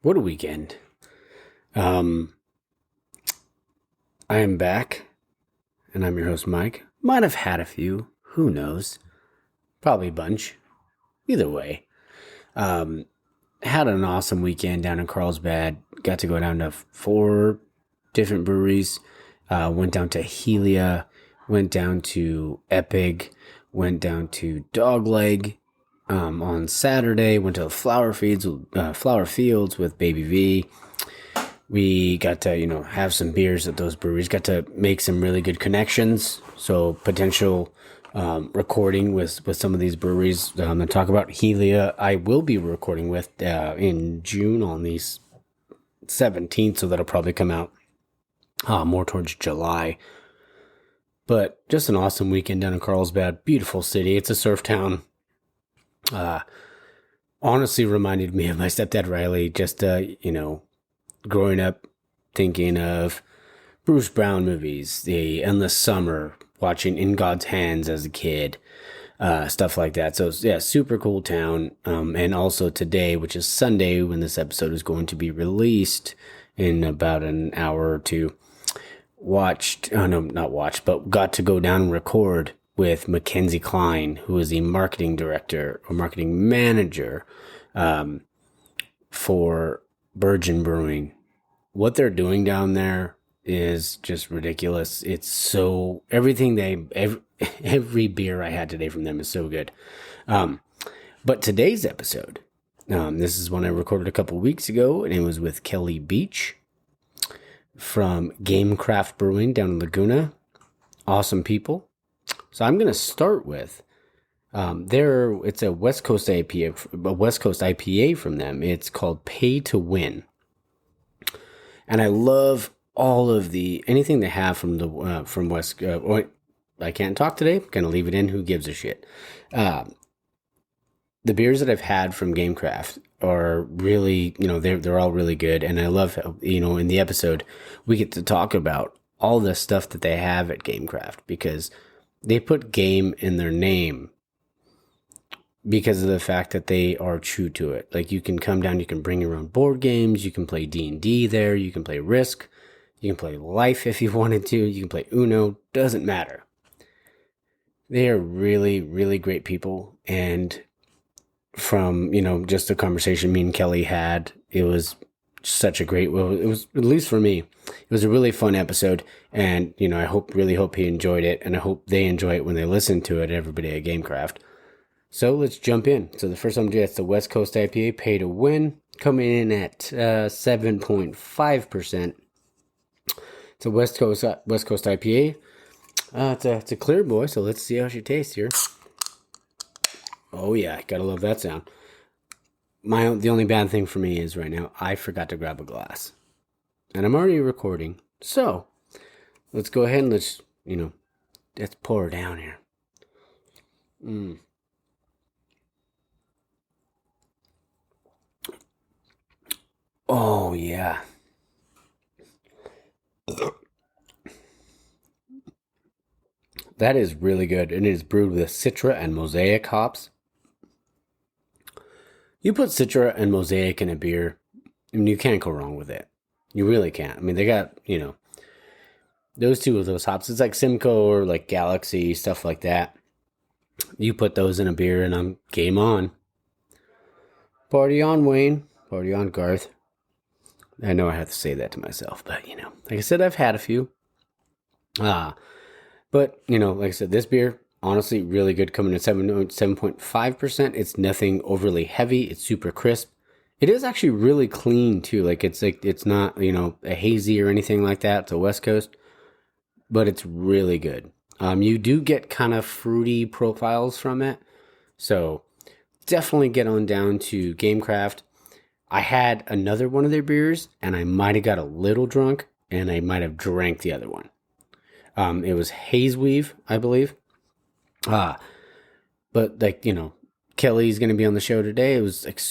What a weekend. I am back, and I'm your host, Mike. Might have had a few. Who knows? Probably a bunch. Either way. Had an awesome weekend down in Carlsbad. Got to go down to 4 different breweries. Went down to Helia. Went down to Epic. Went down to Dogleg. On Saturday, went to Flower Fields with Baby V. We got to, have some beers at those breweries. Got to make some really good connections. So potential recording with some of these breweries. And talk about Helia. I will be recording with in June on the 17th, so that'll probably come out more towards July. But just an awesome weekend down in Carlsbad. Beautiful city. It's a surf town. Honestly reminded me of my stepdad Riley, just, growing up thinking of Bruce Brown movies, the Endless Summer, watching In God's Hands as a kid, stuff like that. So yeah, super cool town. And also today, which is Sunday, when this episode is going to be released in about an hour or two, got to go down and record with Mackenzie Klein, who is the marketing director or marketing manager for Virgin Brewing. What they're doing down there is just ridiculous. It's so every beer I had today from them is so good. But today's episode, this is one I recorded a couple weeks ago, and it was with Kelly Beach from GameCraft Brewing down in Laguna. Awesome people. So I'm going to start with it's a West Coast IPA from them. It's called Pay to Win, and I love all of anything they have from the from West. I can't talk today. I'm gonna leave it in. Who gives a shit? The beers that I've had from GameCraft are really, they're all really good, and I love how, in the episode we get to talk about all the stuff that they have at GameCraft, because they put game in their name because of the fact that they are true to it. Like, you can come down, you can bring your own board games, you can play D&D there, you can play Risk, you can play Life if you wanted to, you can play Uno, doesn't matter. They are really, really great people, and from, just the conversation me and Kelly had, it was such a great, it was, at least for me, it was a really fun episode, and I really hope he enjoyed it, and I hope they enjoy it when they listen to it, everybody at GameCraft. So let's jump in. So the first one, it's the West Coast IPA, Pay to Win, coming in at 7.5%. It's a West Coast IPA. It's a clear boy, so let's see how she tastes here. Oh yeah, gotta love that sound. The only bad thing for me is right now, I forgot to grab a glass. And I'm already recording. So, let's go ahead and let's pour her down here. Oh, yeah. That is really good. And it is brewed with Citra and Mosaic hops. You put Citra and Mosaic in a beer, you can't go wrong with it. You really can't. I mean, they got, those two of those hops. It's like Simcoe or like Galaxy, stuff like that. You put those in a beer and I'm game on. Party on, Wayne. Party on, Garth. I know I have to say that to myself, but, like I said, I've had a few. But, like I said, this beer, honestly, really good, coming in 7.5%. It's nothing overly heavy. It's super crisp. It is actually really clean too. It's not, a hazy or anything like that. It's a West Coast, but it's really good. You do get kind of fruity profiles from it. So definitely get on down to GameCraft. I had another one of their beers and I might have got a little drunk and I might have drank the other one. It was Haze Weave, I believe. But Kelly's going to be on the show today. It was like,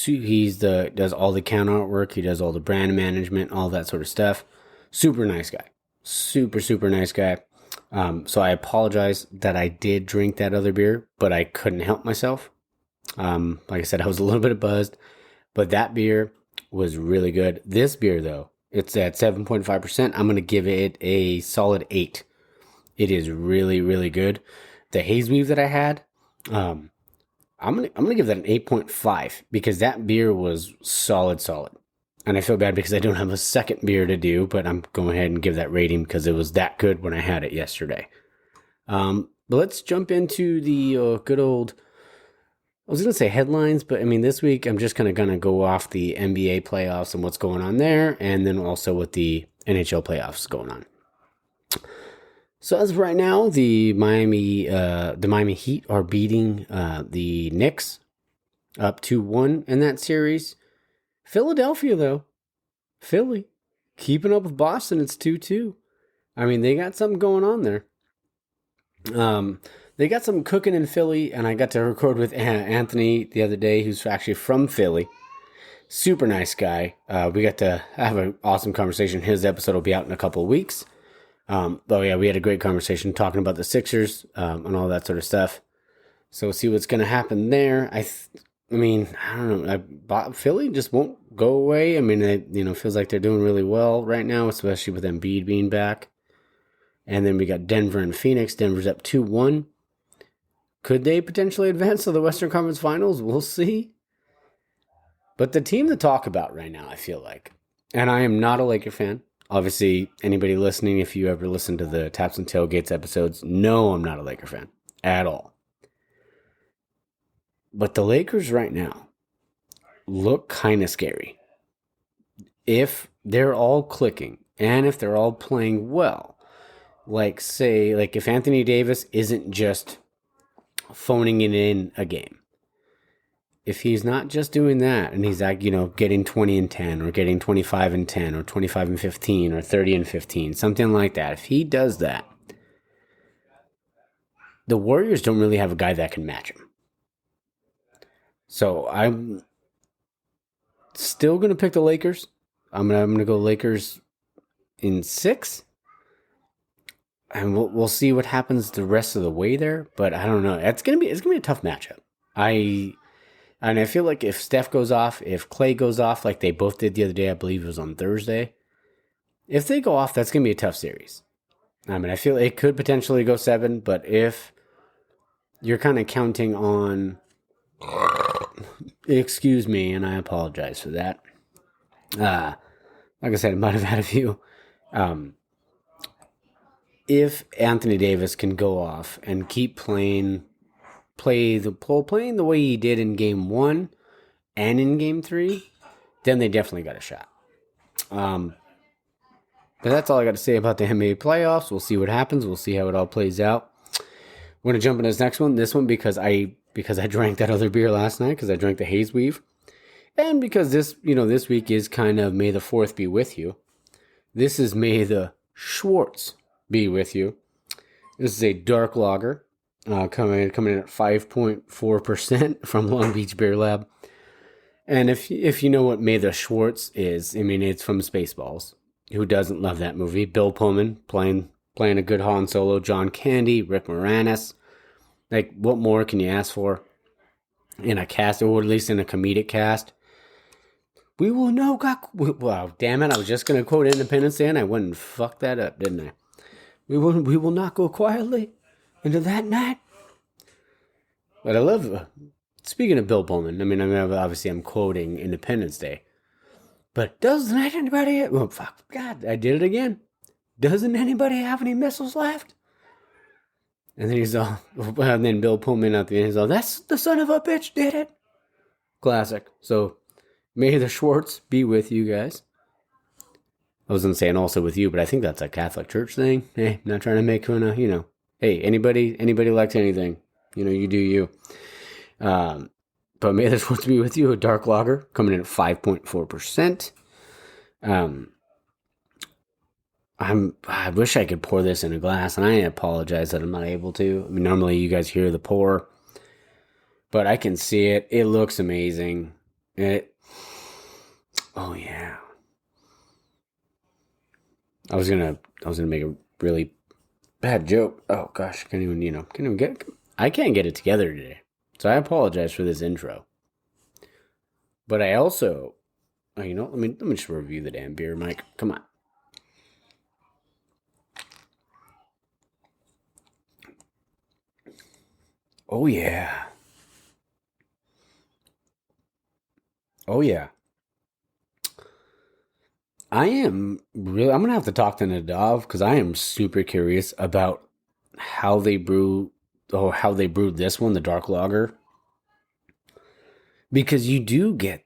does all the account artwork. He does all the brand management, all that sort of stuff. Super nice guy. Super, super nice guy. So I apologize that I did drink that other beer, but I couldn't help myself. Like I said, I was a little bit buzzed, but that beer was really good. This beer, though, it's at 7.5%. I'm going to give it a solid 8. It is really, really good. The haze weave that I had, I'm gonna give that an 8.5 because that beer was solid. And I feel bad because I don't have a second beer to do, but I'm going ahead and give that rating because it was that good when I had it yesterday. But let's jump into the good old, I was going to say headlines, but I mean, this week I'm just kind of going to go off the NBA playoffs and what's going on there, and then also with the NHL playoffs going on. So as of right now, the Miami Heat are beating the Knicks up 2-1 in that series. Philadelphia, though, Philly, keeping up with Boston, it's 2-2. I mean, they got something going on there. They got some cooking in Philly, and I got to record with Anthony the other day, who's actually from Philly. Super nice guy. We got to have an awesome conversation. His episode will be out in a couple of weeks. We had a great conversation talking about the Sixers and all that sort of stuff. So we'll see what's going to happen there. I don't know. Philly just won't go away. I mean, it feels like they're doing really well right now, especially with Embiid being back. And then we got Denver and Phoenix. Denver's up 2-1. Could they potentially advance to the Western Conference Finals? We'll see. But the team to talk about right now, I feel like, and I am not a Laker fan. Obviously, anybody listening, if you ever listen to the Taps and Tailgates episodes, know I'm not a Laker fan at all. But the Lakers right now look kind of scary. If they're all clicking and if they're all playing well, if Anthony Davis isn't just phoning it in a game. If he's not just doing that and he's getting 20 and 10 or getting 25 and 10 or 25 and 15 or 30 and 15, something like that. If he does that, the Warriors don't really have a guy that can match him. So I'm still going to pick the Lakers. I'm going to go Lakers in 6. And we'll see what happens the rest of the way there, but I don't know. It's gonna be a tough matchup. And I feel like if Steph goes off, if Clay goes off, like they both did the other day, I believe it was on Thursday. If they go off, that's gonna be a tough series. I mean, I feel it could potentially go 7, but if you're kind of counting on, excuse me, and I apologize for that. Like I said, I might have had a few. If Anthony Davis can go off and keep playing the way he did in Game 1 and in Game 3, then they definitely got a shot. But that's all I got to say about the NBA playoffs. We'll see what happens. We'll see how it all plays out. We're going to jump into this next one. This one because I drank that other beer last night, because I drank the Haze Weave. And because this week is kind of May the 4th be with you. This is May the Schwartz be with you. This is a dark lager, coming in at 5.4% from Long Beach Beer Lab. And if you know what May the Schwartz is, I mean, it's from Spaceballs. Who doesn't love that movie? Bill Pullman playing a good Han Solo, John Candy, Rick Moranis. Like, what more can you ask for in a cast, or at least in a comedic cast? We will know. Wow, damn it! I was just gonna quote Independence Day, and I went and fucked that up, didn't I? We will not go quietly into that night. But I love. Speaking of Bill Pullman, I mean, obviously I'm quoting Independence Day. But doesn't anybody? Oh, fuck! God, I did it again. Doesn't anybody have any missiles left? And then and then Bill Pullman at the end, he's all, "That's the son of a bitch did it." Classic. So, may the Schwartz be with you guys. I wasn't saying also with you, but I think that's a Catholic Church thing. Hey, not trying to make fun of, hey, anybody likes anything, you do you. But may the Schwartz be with you, a dark lager coming in at 5.4%. I wish I could pour this in a glass, and I apologize that I'm not able to. I mean, normally you guys hear the pour, but I can see it. It looks amazing. Oh yeah. I was gonna make a really bad joke. Oh gosh, can't even get it. I can't get it together today, so I apologize for this intro. But I also Oh, let me just review the damn beer, Mike. Come on. Oh yeah. Oh yeah. I'm gonna have to talk to Nadav because I am super curious about how they brew or how they brewed this one, the dark lager. Because you do get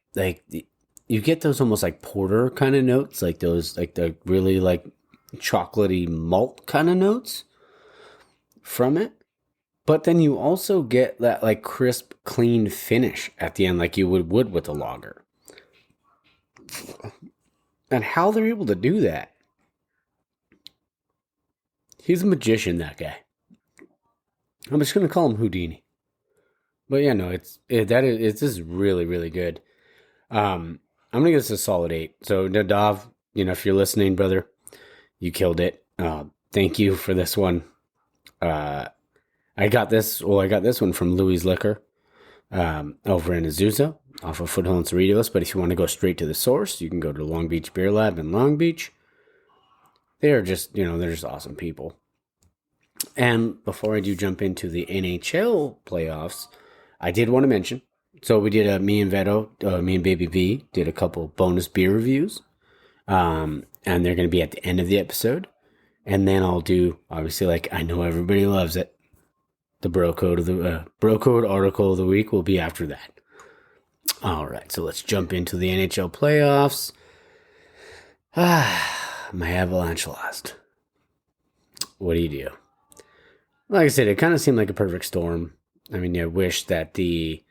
you get those almost like porter kind of notes, like those like the really like chocolatey malt kind of notes from it. But then you also get that like crisp, clean finish at the end, like you would with a lager. And how they're able to do that, he's a magician, that guy. I'm just gonna call him Houdini. But yeah, no, it's just really really good. I'm gonna give this a solid 8. So Nadav, if you're listening, brother, you killed it. Thank you for this one. I got this one from Louis Liquor over in Azusa off of Foothill and Cerritos. But if you want to go straight to the source, you can go to Long Beach Beer Lab in Long Beach. They're just awesome people. And before I do jump into the NHL playoffs, I did want to mention. So we did me and Baby V did a couple bonus beer reviews, and they're going to be at the end of the episode. And then I'll do, obviously, like I know everybody loves it, the bro code article of the week will be after that. All right, so let's jump into the NHL playoffs. My Avalanche lost. What do you do? Like I said, it kind of seemed like a perfect storm. I mean, I wish they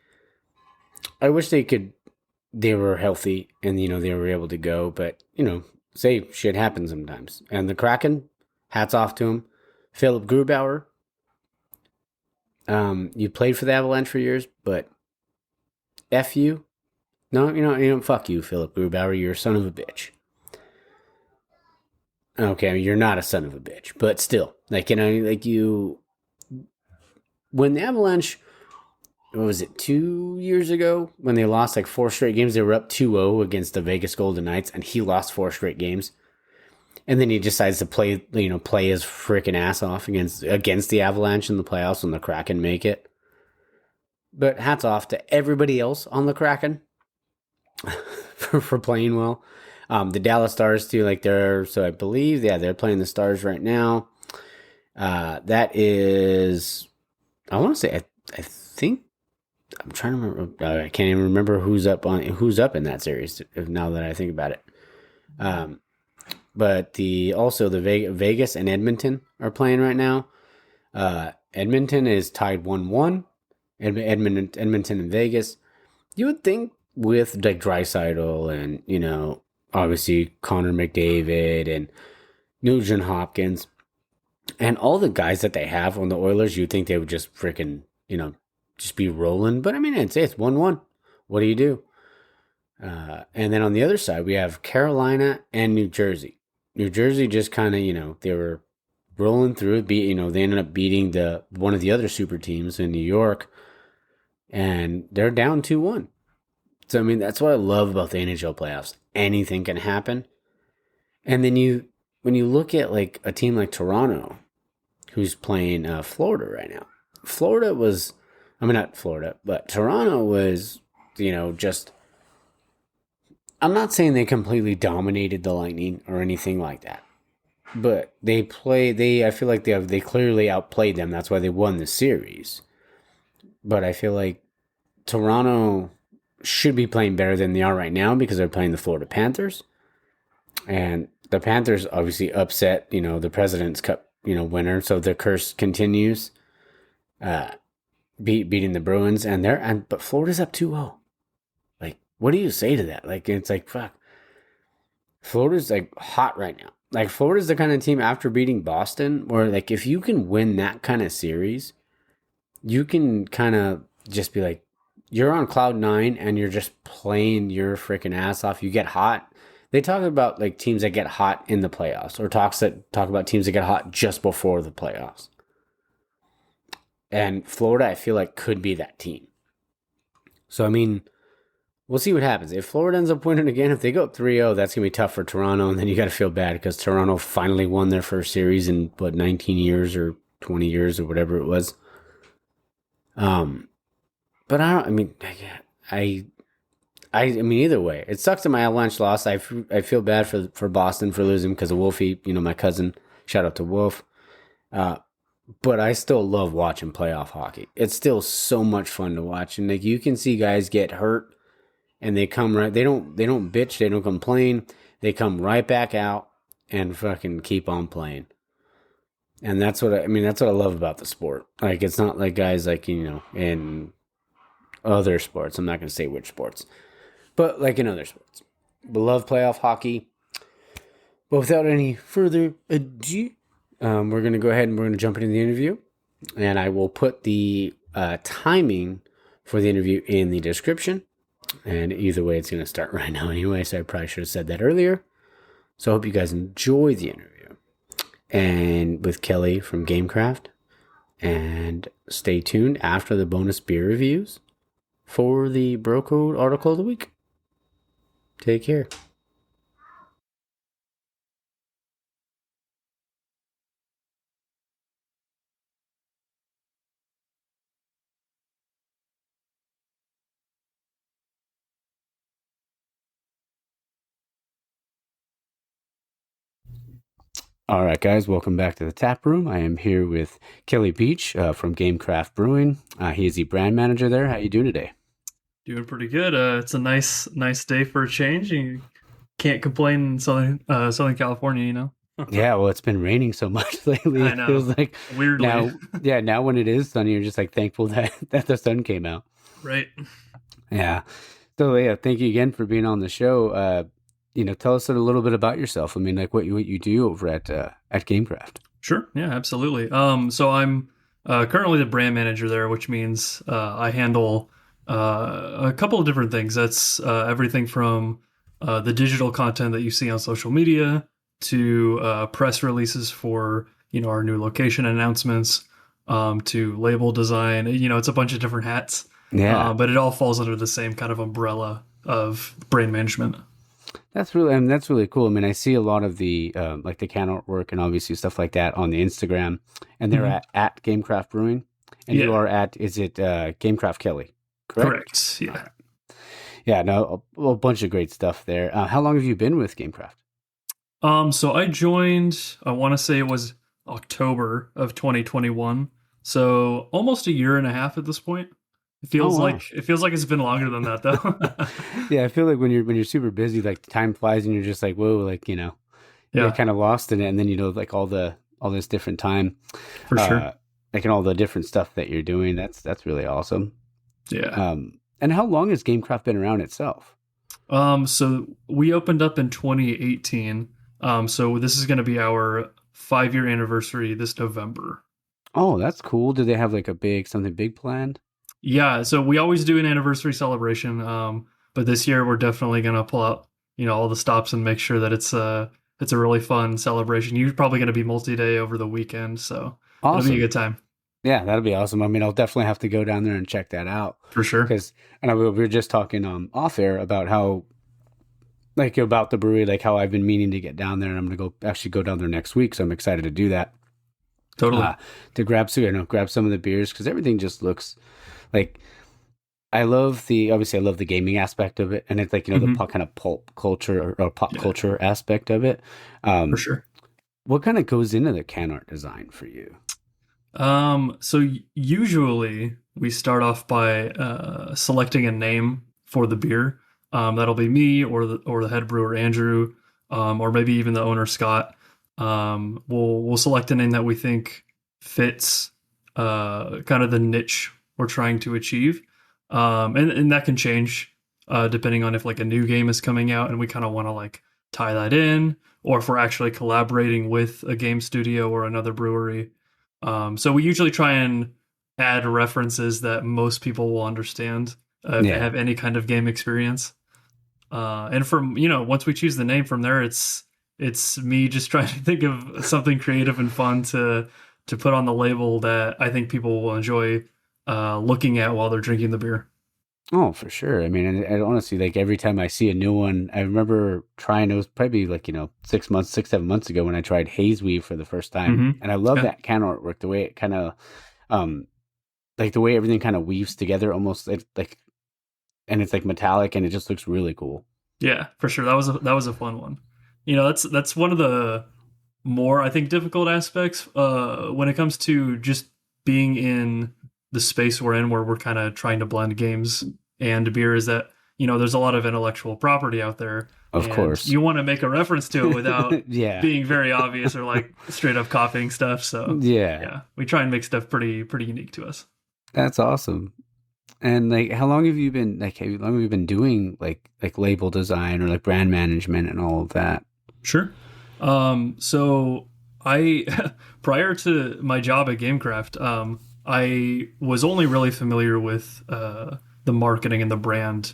were healthy and, they were able to go, but, say shit happens sometimes. And the Kraken, hats off to him. Philip Grubauer, you played for the Avalanche for years, but F you. No, fuck you, Philip Grubauer. You're a son of a bitch. Okay, I mean, you're not a son of a bitch, but still, when the Avalanche, what was it, 2 years ago, when they lost like 4 straight games, they were up 2-0 against the Vegas Golden Knights, and he lost 4 straight games. And then he decides to play his freaking ass off against the Avalanche in the playoffs when the Kraken make it. But hats off to everybody else on the Kraken for playing well. The Dallas Stars too, so I believe, they're playing the Stars right now. That is, I want to say, I think, I'm trying to remember. I can't even remember who's up in that series now that I think about it. But the Vegas and Edmonton are playing right now. Edmonton is tied 1-1. Edmonton and Vegas. You would think with like Draisaitl and obviously Connor McDavid and Nugent Hopkins and all the guys that they have on the Oilers, you'd think they would just freaking just be rolling. But I mean, it's 1-1. What do you do? And then on the other side, we have Carolina and New Jersey. New Jersey just kind of, they were rolling through it. They ended up beating one of the other super teams in New York, and they're down 2-1. So, I mean, that's what I love about the NHL playoffs. Anything can happen. And then when you look at like a team like Toronto, who's playing Florida right now. Not Florida, but Toronto was, just, I'm not saying they completely dominated the Lightning or anything like that. But I feel like they clearly outplayed them. That's why they won the series. But I feel like Toronto should be playing better than they are right now because they're playing the Florida Panthers. And the Panthers obviously upset, the President's Cup, winner. So the curse continues, beating the Bruins. But Florida's up 2-0. Like, what do you say to that? Like, it's like, fuck. Florida's like hot right now. Like, Florida's the kind of team after beating Boston where, like, if you can win that kind of series, you can kind of just be like, you're on cloud 9 and you're just playing your freaking ass off. You get hot. They talk about like teams that get hot in the playoffs, or talk about teams that get hot just before the playoffs. And Florida, I feel like, could be that team. So, I mean, we'll see what happens. If Florida ends up winning again, if they go up 3-0, that's going to be tough for Toronto. And then you got to feel bad because Toronto finally won their first series in, 19 years or 20 years or whatever it was. But I mean, I, I mean, either way, it sucks that my Avalanche lost. I feel bad for Boston for losing because of Wolfie, my cousin. Shout out to Wolf. Uh, but I still love watching playoff hockey. It's still so much fun to watch, and like you can see guys get hurt, and they come right. They don't bitch. They don't complain. They come right back out and fucking keep on playing. And that's what I mean. That's what I love about the sport. Like it's not like guys like in other sports. I'm not going to say which sports, but like in other sports, we love playoff hockey. But without any further ado, we're going to go ahead and we're going to jump into the interview. And I will put the timing for the interview in the description. And either way, it's going to start right now anyway. So I probably should have said that earlier. So I hope you guys enjoy the interview. And with Kelly from GameCraft. And stay tuned after the bonus beer reviews for the Bro Code article of the week. Take care. All right, guys, welcome back to the tap room. I am here with Kelly Beach from GameCraft Brewing. He is the brand manager there. How you doing today? Doing pretty good. It's a nice day for a change. You can't complain in Southern California, you know. Yeah, well, it's been raining so much lately. I It know. feels like Weirdly, now when it is sunny, you're just like thankful that the sun came out. right? Yeah. So yeah, thank you again for being on the show. Tell us a little bit about yourself. I mean, like what you do over at GameCraft. Sure. Yeah, absolutely. So I'm currently the brand manager there, which means I handle a couple of different things. That's everything from the digital content that you see on social media to press releases for our new location announcements, to label design. It's a bunch of different hats. Yeah. But it all falls under the same kind of umbrella of brand management. That's really cool. I mean, I see a lot of the like the can artwork and obviously stuff like that on the Instagram, and they're at GameCraft Brewing, and you are at GameCraft Kelly, correct? Yeah. Yeah, no, a bunch of great stuff there. How long have you been with GameCraft? So I joined, I want to say it was October of 2021. So almost a year and a half at this point. It feels wow. like it's been longer than that though. Yeah, I feel like when you're super busy, like time flies and you're just like, whoa, like, you get kind of lost in it, and then like all this different time. For sure. Like and all the different stuff that you're doing. That's really awesome. Yeah. And how long has GameCraft been around itself? So we opened up in 2018. So this is going to be our 5-year anniversary this November. Oh, that's cool. Do they have like something big planned? Yeah, so we always do an anniversary celebration, but this year we're definitely gonna pull out, all the stops and make sure that it's a really fun celebration. You're probably gonna be multi-day over the weekend, so awesome. It'll be a good time. Yeah, that'll be awesome. I mean, I'll definitely have to go down there and check that out For sure. Because we were just talking off air about how like about the brewery, like how I've been meaning to get down there, and I'm gonna go down there next week, so I'm excited to do that. Totally. To grab some of the beers because everything just looks. Like, I love the gaming aspect of it, and it's like the kind of pulp culture or pop culture aspect of it. For sure. What kind of goes into the can art design for you? So usually we start off by selecting a name for the beer. That'll be me or the head brewer Andrew, or maybe even the owner Scott. We'll select a name that we think fits kind of the niche we're trying to achieve. And that can change depending on if like a new game is coming out and we kind of want to like tie that in, or if we're actually collaborating with a game studio or another brewery. So we usually try and add references that most people will understand if they have any kind of game experience. And once we choose the name from there, it's me just trying to think of something creative and fun to put on the label that I think people will enjoy looking at while they're drinking the beer. Oh, for sure. I mean, and honestly, like every time I see a new one, I remember trying, it was probably like, 6 months, 6, 7 months ago when I tried Haze Weave for the first time. Hmm. And I love Yeah. that can artwork, the way it kind of, um, like the way everything kind of weaves together almost like, and it's like metallic and it just looks really cool. Yeah, for sure. That was a fun one. That's one of the more, I think, difficult aspects when it comes to just being in the space we're in, where we're kind of trying to blend games and beer. Is that there's a lot of intellectual property out there, Of and course. you want to make a reference to it without Yeah. being very obvious or like straight up copying stuff. So Yeah. yeah, we try and make stuff pretty unique to us. That's awesome. And like, how long have you been like? How long have you been doing like label design or like brand management and all of that? Sure. So I, prior to my job at GameCraft, I was only really familiar with the marketing and the brand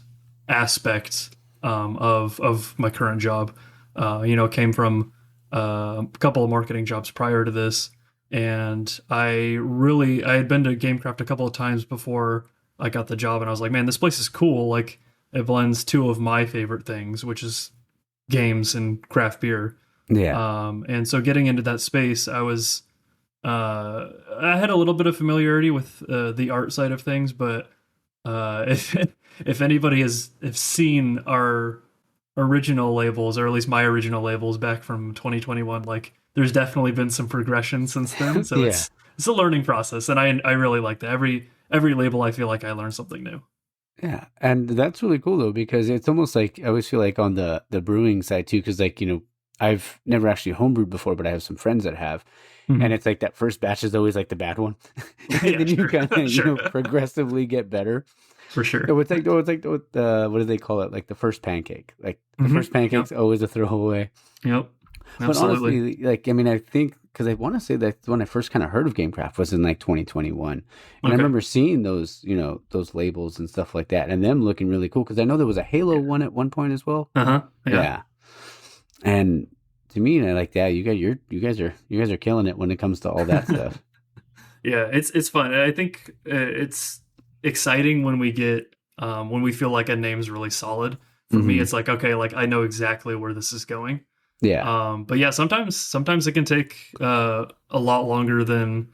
aspects of my current job. Came from a couple of marketing jobs prior to this, and I had been to GameCraft a couple of times before I got the job, and I was like, man, this place is cool. Like, it blends two of my favorite things, which is games and craft beer. Yeah. And so getting into that space, I had a little bit of familiarity with the art side of things, but if anybody have seen our original labels, or at least my original labels back from 2021, like there's definitely been some progression since then. So Yeah. it's a learning process, and I really like that. Every label, I feel like I learn something new. Yeah, and that's really cool though because it's almost like I always feel like on the brewing side too, because like I've never actually homebrewed before, but I have some friends that have, and Mhm. it's like that first batch is always like the bad one, and Yeah, then you sure, kind of sure, progressively get better. for sure. So it's like what do they call it? Like the first pancake, like the Hmm. first pancake's Yep, always a throwaway. yep, But absolutely. honestly, like, I mean, I think because I want to say that when I first kind of heard of GameCraft was in like 2021. And I Okay. remember seeing those, those labels and stuff like that and them looking really cool because I know there was a Halo Yeah. one at one point as well. Uh-huh. Yeah. Yeah. And to me, I like that. You guys are killing it when it comes to all that stuff. Yeah, it's fun. I think it's exciting when when we feel like a name's really solid. For me, Hmm. it's like, okay, like I know exactly where this is going. Yeah. But yeah, sometimes it can take a lot longer than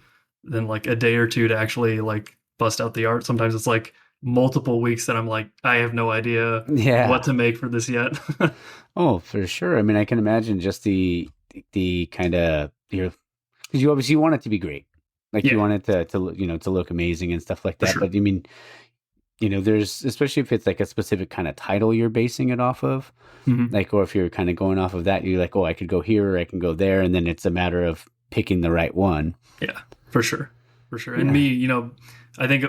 like a day or two to actually like bust out the art. Sometimes it's like multiple weeks that I'm like, I have no idea what Yeah. to make for this yet. Oh, for sure. I mean, I can imagine just the kind of because you obviously want it to be great. Like you Yeah. want it to look amazing and stuff like For that. sure. But I mean, there's especially if it's like a specific kind of title you're basing it off of, Hmm. like, or if you're kind of going off of that, you're like, oh, I could go here or I can go there, and then it's a matter of picking the right one. Yeah, for sure. For sure. And me, Yeah. I think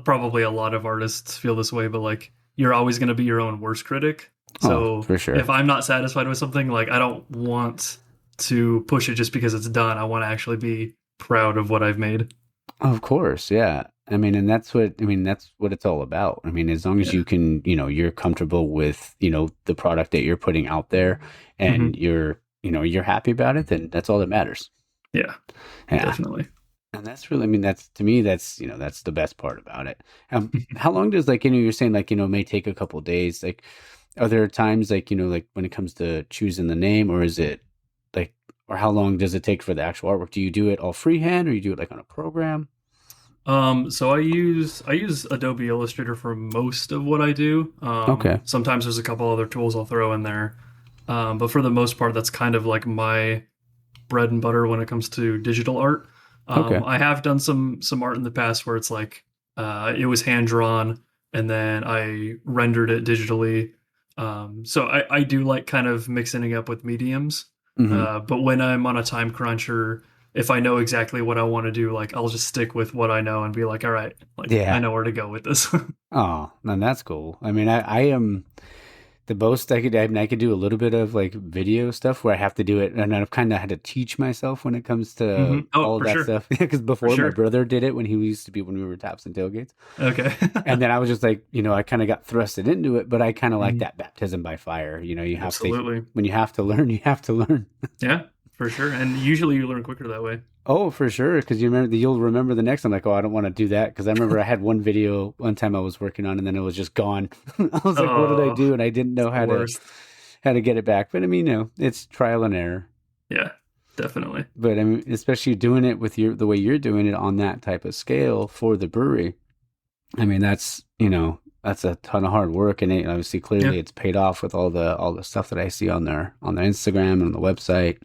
probably a lot of artists feel this way, but like you're always going to be your own worst critic. Oh, So for if sure. I'm not satisfied with something, like I don't want to push it just because it's done. I want to actually be proud of what I've made. Of course, yeah. That's what it's all about. I mean, as long as Yeah. you can, you're comfortable with, the product that you're putting out there and Hmm. you're happy about it, then that's all that matters. Yeah, Yeah. definitely. And that's really, I mean, that's to me, that's the best part about it. How long does like, you're saying like, it may take a couple days. Like, are there times like, like when it comes to choosing the name or is it like, or how long does it take for the actual artwork? Do you do it all freehand or you do it like on a program? So I use Adobe Illustrator for most of what I do. Okay. Sometimes there's a couple other tools I'll throw in there. But for the most part, that's kind of like my bread and butter when it comes to digital art. Okay. I have done some art in the past where it's like it was hand drawn and then I rendered it digitally. So I do like kind of mixing it up with mediums. Hmm. But when I'm on a time crunch or if I know exactly what I want to do, like I'll just stick with what I know and be like, all right, like I Yeah. know where to go with this. Oh, and that's cool. I mean, I am the most I could do a little bit of like video stuff where I have to do it, and I've kind of had to teach myself when it comes Hmm. to Oh, all of for that sure, stuff. Because for before my sure. brother did it when he used to be when we were taps and tailgates, Okay. and then I was just like, I kind of got thrusted into it, but I kind of like Mhm. that baptism by fire. You have to Absolutely. when you have to learn, you have to learn. Yeah. for sure. And usually you learn quicker that way. Oh, for sure, because you'll remember the next. I'm like, oh, I don't want to do that because I remember I had one video one time I was working on, and then it was just gone. I was like, what did I Oh, do? And I didn't know it's the worst. how to get it back. But I mean, it's trial and error. Yeah, definitely. But I mean, especially doing it with the way you're doing it on that type of scale for the brewery. I mean, that's a ton of hard work, and obviously, Yeah. clearly, it's paid off with all the stuff that I see on their Instagram and on the website.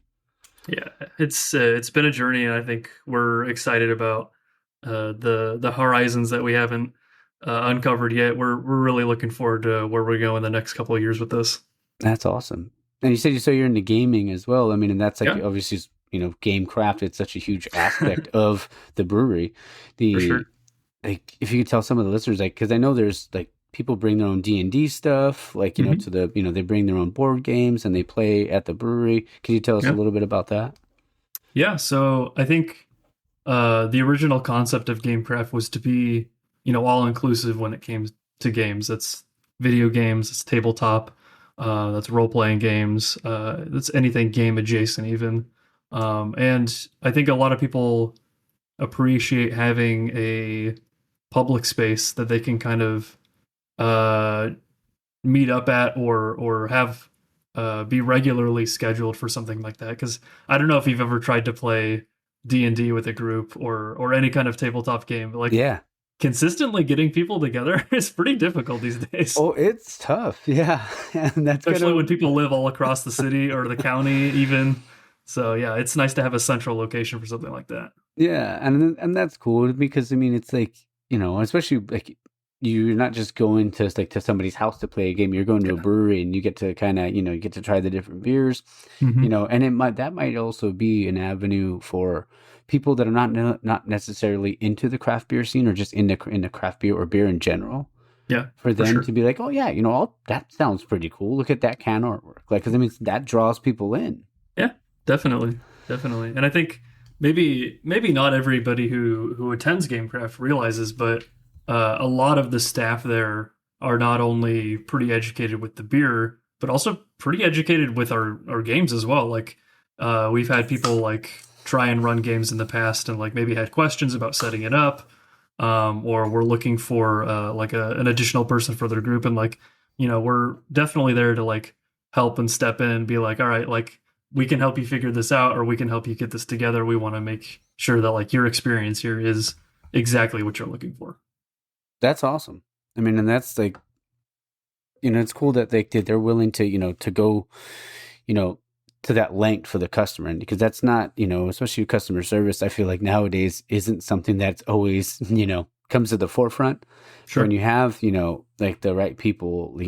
Yeah, it's been a journey, and I think we're excited about the horizons that we haven't uncovered yet. We're really looking forward to where we go in the next couple of years with this. That's awesome. And you said you're into gaming as well. I mean, and that's like Yeah, obviously, GameCraft. It's such a huge aspect of the brewery. for The sure. like, if you could tell some of the listeners, like, because I know there's like people bring their own D&D stuff, like Hmm. to the they bring their own board games and they play at the brewery. Can you tell us a Yeah, little bit about that? yeah. So I think the original concept of GameCraft was to be, all inclusive when it came to games. That's video games, it's tabletop, that's role playing games, that's anything game adjacent even. And I think a lot of people appreciate having a public space that they can kind of uh, meet up at or have be regularly scheduled for something like that. Because I don't know if you've ever tried to play D&D with a group or any kind of tabletop game, but like Yeah. consistently getting people together is pretty difficult these days, Oh, it's tough. Yeah, and that's especially gonna when people live all across the city or the county even. So yeah, it's nice to have a central location for something like that. yeah, and that's cool because I mean it's like especially like you're not just going to like to somebody's house to play a game. You're going to a Yeah. brewery and you get to kind of you get to try the different beers, Hmm. and that might also be an avenue for people that are not necessarily into the craft beer scene or just into craft beer or beer in general. Yeah, For for them sure. to be like, oh yeah, that sounds pretty cool. Look at that can artwork, like because I mean that draws people in. Yeah, definitely, definitely. And I think maybe not everybody who attends GameCraft realizes, but a lot of the staff there are not only pretty educated with the beer, but also pretty educated with our games as well. Like we've had people like try and run games in the past and like maybe had questions about setting it up, or we're looking for like an additional person for their group, and like we're definitely there to like help and step in and be like, all right, like we can help you figure this out or we can help you get this together. We want to make sure that like your experience here is exactly what you're looking for. That's awesome. I mean, and that's like it's cool that they're willing to to go you know to that length for the customer, and because that's not especially customer service. I feel like nowadays isn't something that's always comes to the forefront. So when Sure. you have like the right people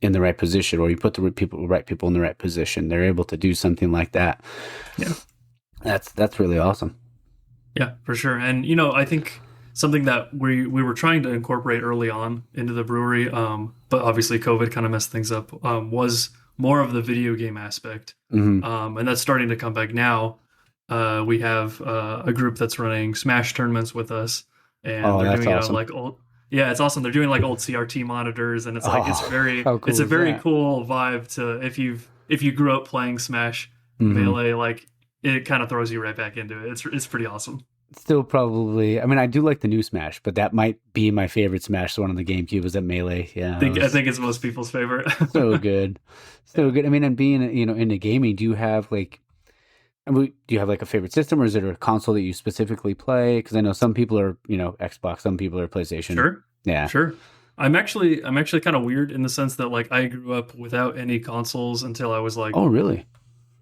in the right position, or you put the right people in the right position, they're able to do something like that. Yeah. That's really awesome. Yeah, for sure. And I think something that we were trying to incorporate early on into the brewery, but obviously COVID kind of messed things up, was more of the video game aspect. Hmm. And that's starting to come back now. We have a group that's running Smash tournaments with us, and Oh, they're that's doing it on awesome. like old. Yeah, it's awesome. They're doing like old CRT monitors, and it's like Oh, how it's cool a is very that? cool vibe to if you grew up playing Smash Hmm. Melee, like it kind of throws you right back into it. It's pretty awesome. Still probably. I mean, I do like the new Smash, but that might be my favorite Smash. The one on the GameCube was at Melee. Yeah, it I was think it's most people's favorite. so good, so Yeah. good. I mean, and being into gaming, do you have like, do you have like a favorite system, or is it a console that you specifically play? Because I know some people are Xbox, some people are PlayStation. Sure. Yeah. Sure. I'm actually kind of weird in the sense that like I grew up without any consoles until I was like Oh, really?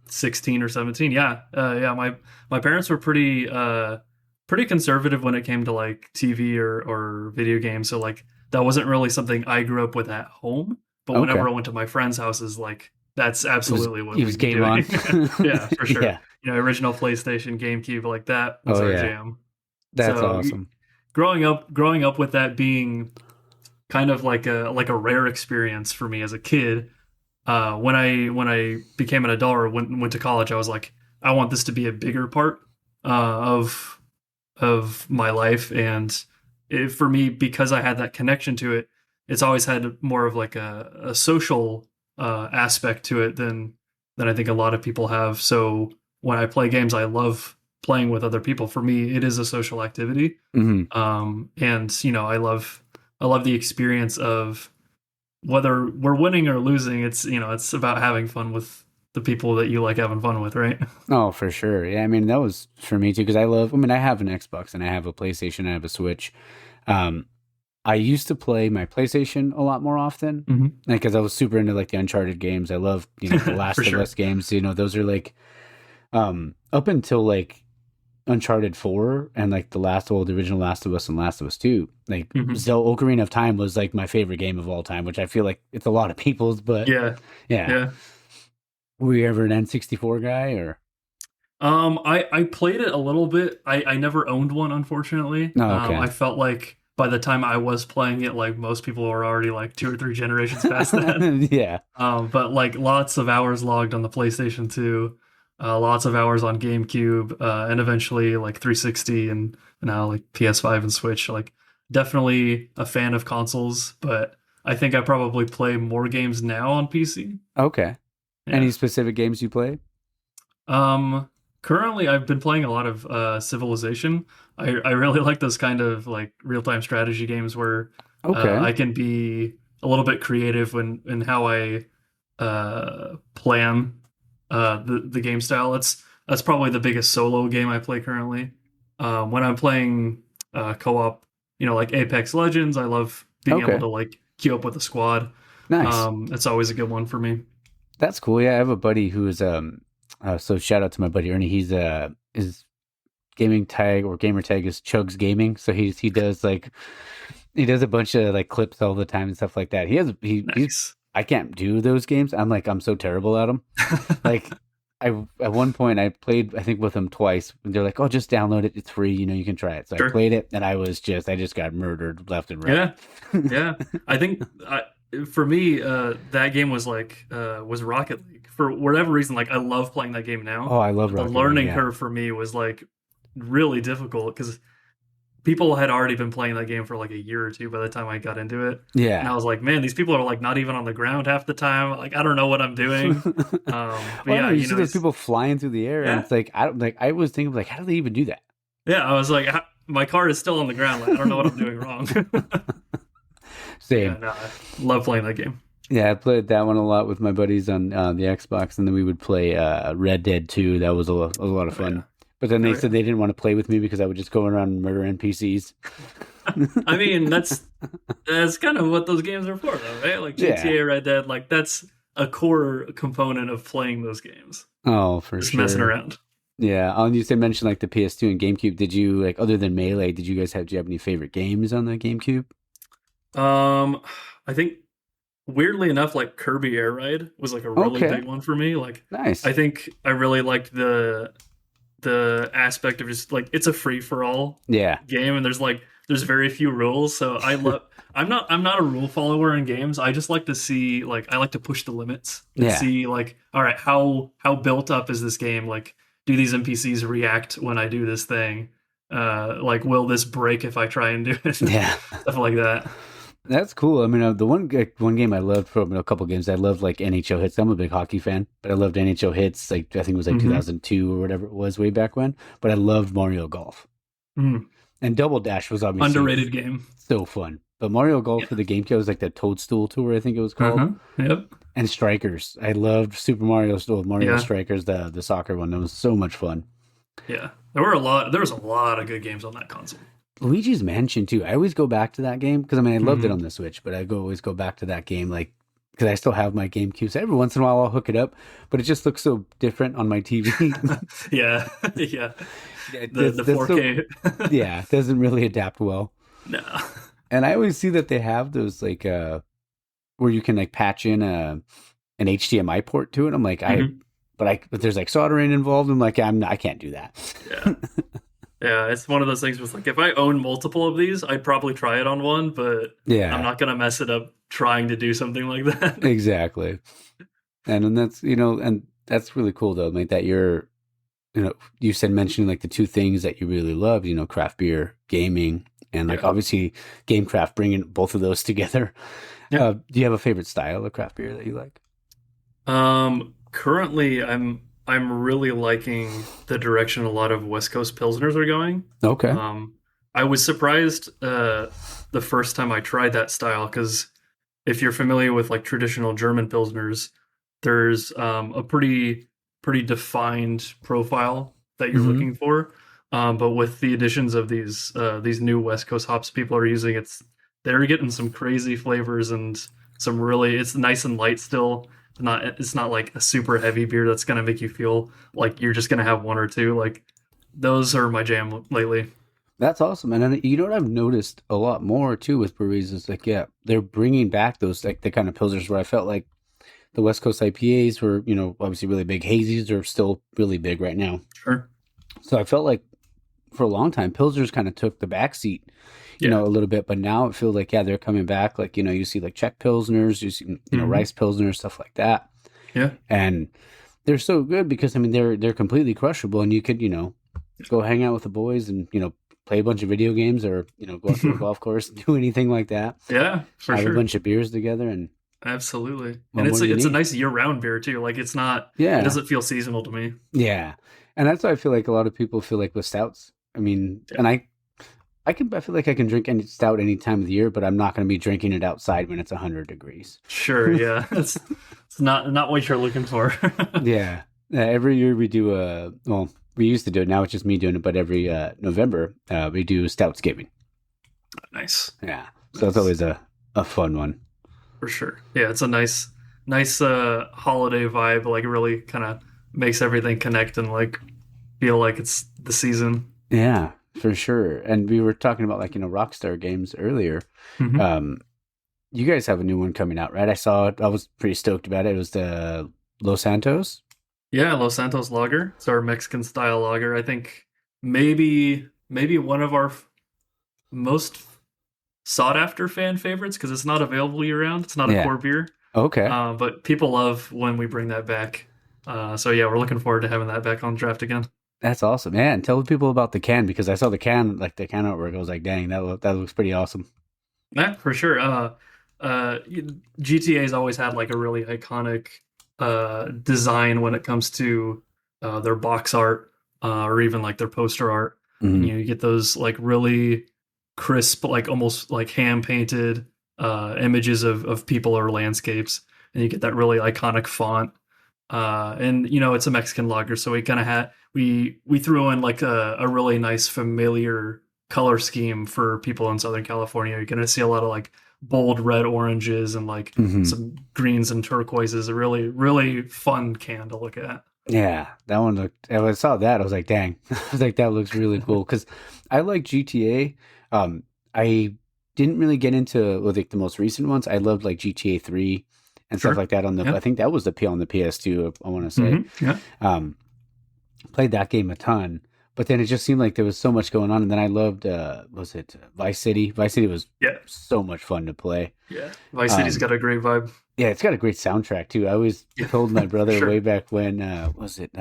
16 or 17. Yeah. Yeah, my parents were pretty conservative when it came to like TV or video games, so like that wasn't really something I grew up with at home, but Okay. whenever I went to my friends' houses, like that's absolutely what It was we'd be game doing. on. Yeah, for sure. Yeah. Original PlayStation, GameCube, like that was Oh our yeah. jam. That's So awesome. growing up with that being kind of like a rare experience for me as a kid. When I became an adult or went to college, I was like, I want this to be a bigger part of my life, and for me, because I had that connection to it, it's always had more of like a social aspect to it than I think a lot of people have. So when I play games, I love playing with other people. For me, it is a social activity. Hmm. And I love the experience of whether we're winning or losing. It's about having fun with the people that you like having fun with, right? Oh, for sure. Yeah, I mean, that was for me too, because I mean, I have an Xbox and I have a PlayStation, I have a Switch. Um, I used to play my PlayStation a lot more often, Hmm. like, because I was super into like the Uncharted games. I love, the For Last of sure. Us games. Those are like, up until like Uncharted 4 and like the original Last of Us and Last of Us 2, like Hmm. Ocarina of Time was like my favorite game of all time, which I feel like it's a lot of people's, but Yeah. yeah. Yeah. Were you ever an N64 guy or? I played it a little bit. I never owned one, unfortunately. No, okay. I felt like by the time I was playing it, like most people were already like 2 or 3 generations past that. Yeah. But like lots of hours logged on the PlayStation 2, lots of hours on GameCube, and eventually like 360 and now like PS5 and Switch. Like definitely a fan of consoles, but I think I probably play more games now on PC. Okay. Any Yeah. specific games you play? Um, Currently I've been playing a lot of Civilization. I really like those kind of like real-time strategy games where Okay. I can be a little bit creative in how I plan the game style. That's probably the biggest solo game I play currently. When I'm playing co-op, like Apex Legends, I love being able Okay. to like queue up with a squad. Nice. It's always a good one for me. That's cool. Yeah, I have a buddy who is so shout out to my buddy Ernie. He's his gaming tag or gamer tag is Chugs Gaming. So he does like he does a bunch of like clips all the time and stuff like that. He's Nice. I can't do those games. I'm so terrible at them. Like I at one point I played I think with them twice. And they're like, "Oh, just download it. It's free. You can try it." So I Sure. played it and I just got murdered left and right. Yeah. Yeah. I think for me, that game was like was Rocket League. For whatever reason, like I love playing that game now, Oh, I love but the Rocket League. learning Yeah. curve for me was like really difficult because people had already been playing that game for like a year or two by the time I got into it. And Yeah. I was like, man, these people are like not even on the ground half the time. Like I don't know what I'm doing. But Well, I know yeah, you see those people flying through the air, and yeah, it's like I don't like. I was thinking like, how do they even do that? yeah. I was like, my car is still on the ground. Like I don't know what I'm doing wrong. Yeah, Same. no, I love playing that game. Yeah, I played that one a lot with my buddies on the Xbox, and then we would play Red Dead 2. That was a lot of Oh yeah, fun. But then oh they yeah. said they didn't want to play with me because I would just go around and murder NPCs. I mean, that's kind of what those games are for, though, right? Like Yeah. GTA, Red Dead, like that's a core component of playing those games. Oh, for Just messing sure. around. Yeah. You said mention like the PS2 and GameCube. Did you like other than Melee? Do you have any favorite games on the GameCube? I think weirdly enough, like Kirby Air Ride was like a really Okay. big one for me. Like, I Nice. think I really liked the aspect of just like it's a free for all Yeah. game, and there's very few rules. So I love. I'm not a rule follower in games. I just like to see like I like to push the limits and Yeah. see like all right how built up is this game? Like do these NPCs react when I do this thing? Like will this break if I try and do it? Yeah. Stuff like that. That's cool. I mean, the one game I loved from a couple games, I loved like NHL Hits. I'm a big hockey fan, but I loved NHL Hits. Like I think it was like Hmm. 2002 or whatever it was way back when. But I loved Mario Golf, Mm. and Double Dash was obviously Underrated game. so fun. But Mario Golf Yeah. for the GameCube was like the Toadstool Tour, I think it was called, Uh-huh. Yep. and Strikers. I loved Mario Yeah. Strikers, the soccer one. That was so much fun. Yeah. There was a lot of good games on that console. Luigi's Mansion too. I always go back to that game because I mean I loved it Hmm. on the Switch, but always go back to that game like because I still have my GameCube. So every once in a while I'll hook it up, but it just looks so different on my TV. Yeah. Yeah. The That's so 4K. yeah, it doesn't really adapt well. No. And I always see that they have those like where you can like patch in an HDMI port to it. I'm like Mhm. but there's like soldering involved. I'm like I can't do that. Yeah. Yeah, it's one of those things where it's like if I own multiple of these, I'd probably try it on one, but I'm Yeah, not gonna mess it up trying to do something like that. exactly. And that's and that's really cool though, like that you said mentioning like the two things that you really love, craft beer, gaming, and like Yeah. obviously GameCraft bringing both of those together. Yeah. Do you have a favorite style of craft beer that you like? Currently, I'm I'm really liking the direction a lot of West Coast Pilsners are going. Okay. Um, I was surprised the first time I tried that style because if you're familiar with like traditional German Pilsners, there's a pretty defined profile that you're Hmm. looking for. But with the additions of these new West Coast hops people are using, they're getting some crazy flavors and some really it's nice and light still. It's not like a super heavy beer that's gonna make you feel like you're just gonna have one or two. Like those are my jam lately. That's awesome. And then, you know what I've noticed a lot more too with breweries is like, yeah, they're bringing back those like the kind of pilsners where I felt like the West Coast IPAs were, obviously really big. Hazies are still really big right now. Sure. So I felt like for a long time, pilsners kind of took the back seat, Yeah. a little bit. But now it feels like, yeah, they're coming back. Like, you see like Czech pilsners, you see, Hmm. rice pilsners, stuff like that. Yeah. And they're so good because I mean they're completely crushable, and you could go hang out with the boys and play a bunch of video games or go out to a golf course, do anything like that, Yeah, for have a sure. bunch of beers together, and Absolutely. what And more it's do you it's a need? nice year-round beer too. Like it Yeah, doesn't feel seasonal to me. yeah, and that's why I feel like a lot of people feel like with stouts. I mean, Yeah. and I feel like I can drink any stout any time of the year, but I'm not going to be drinking it outside when it's 100 degrees. Sure, yeah. It's not what you're looking for. Yeah. Every year we do we used to do it. Now it's just me doing it. But every November we do Stoutsgiving. Nice. Yeah. So it's Nice. always a fun one. For sure. Yeah, it's a nice holiday vibe, like it really kind of makes everything connect and like feel like it's the season. Yeah, for sure. And we were talking about like Rockstar games earlier. Hmm. Um, you guys have a new one coming out, right? I saw it. I was pretty stoked about it. It was the Los Santos. Yeah, Los Santos Lager. It's our Mexican style lager. I think maybe one of our most sought after fan favorites because it's not available year round. It's not a Yeah. core beer, Okay. but people love when we bring that back. So yeah, we're looking forward to having that back on draft again. That's awesome. Yeah, and tell people about the can because I saw the can, like the can artwork. I was like, dang, that looks pretty awesome. Yeah, for sure. Uh, GTA's always had like a really iconic design when it comes to their box art or even like their poster art. And Hmm. you get those like really crisp, like almost like hand painted images of people or landscapes, and you get that really iconic font. And it's a Mexican lager, so we kind of had we threw in like a really nice familiar color scheme for people in Southern California. You're gonna see a lot of like bold red oranges and like Hmm. some greens and turquoises. A really really fun can to look at. Yeah, that one looked. When I saw that, I was like, "Dang!" I was like, "That looks really cool." Because I like GTA. I didn't really get into like the most recent ones. I loved like GTA 3 and stuff Sure. like that. I Yeah. think that was the P on the PS2. I want to say, Yeah. um, played that game a ton. But then it just seemed like there was so much going on. And then I loved, was it Vice City? Vice City was Yeah. so much fun to play. Yeah. Vice City's Um, got a great vibe. yeah, it's got a great soundtrack too. I always Yeah. told my For brother way sure. back when, was it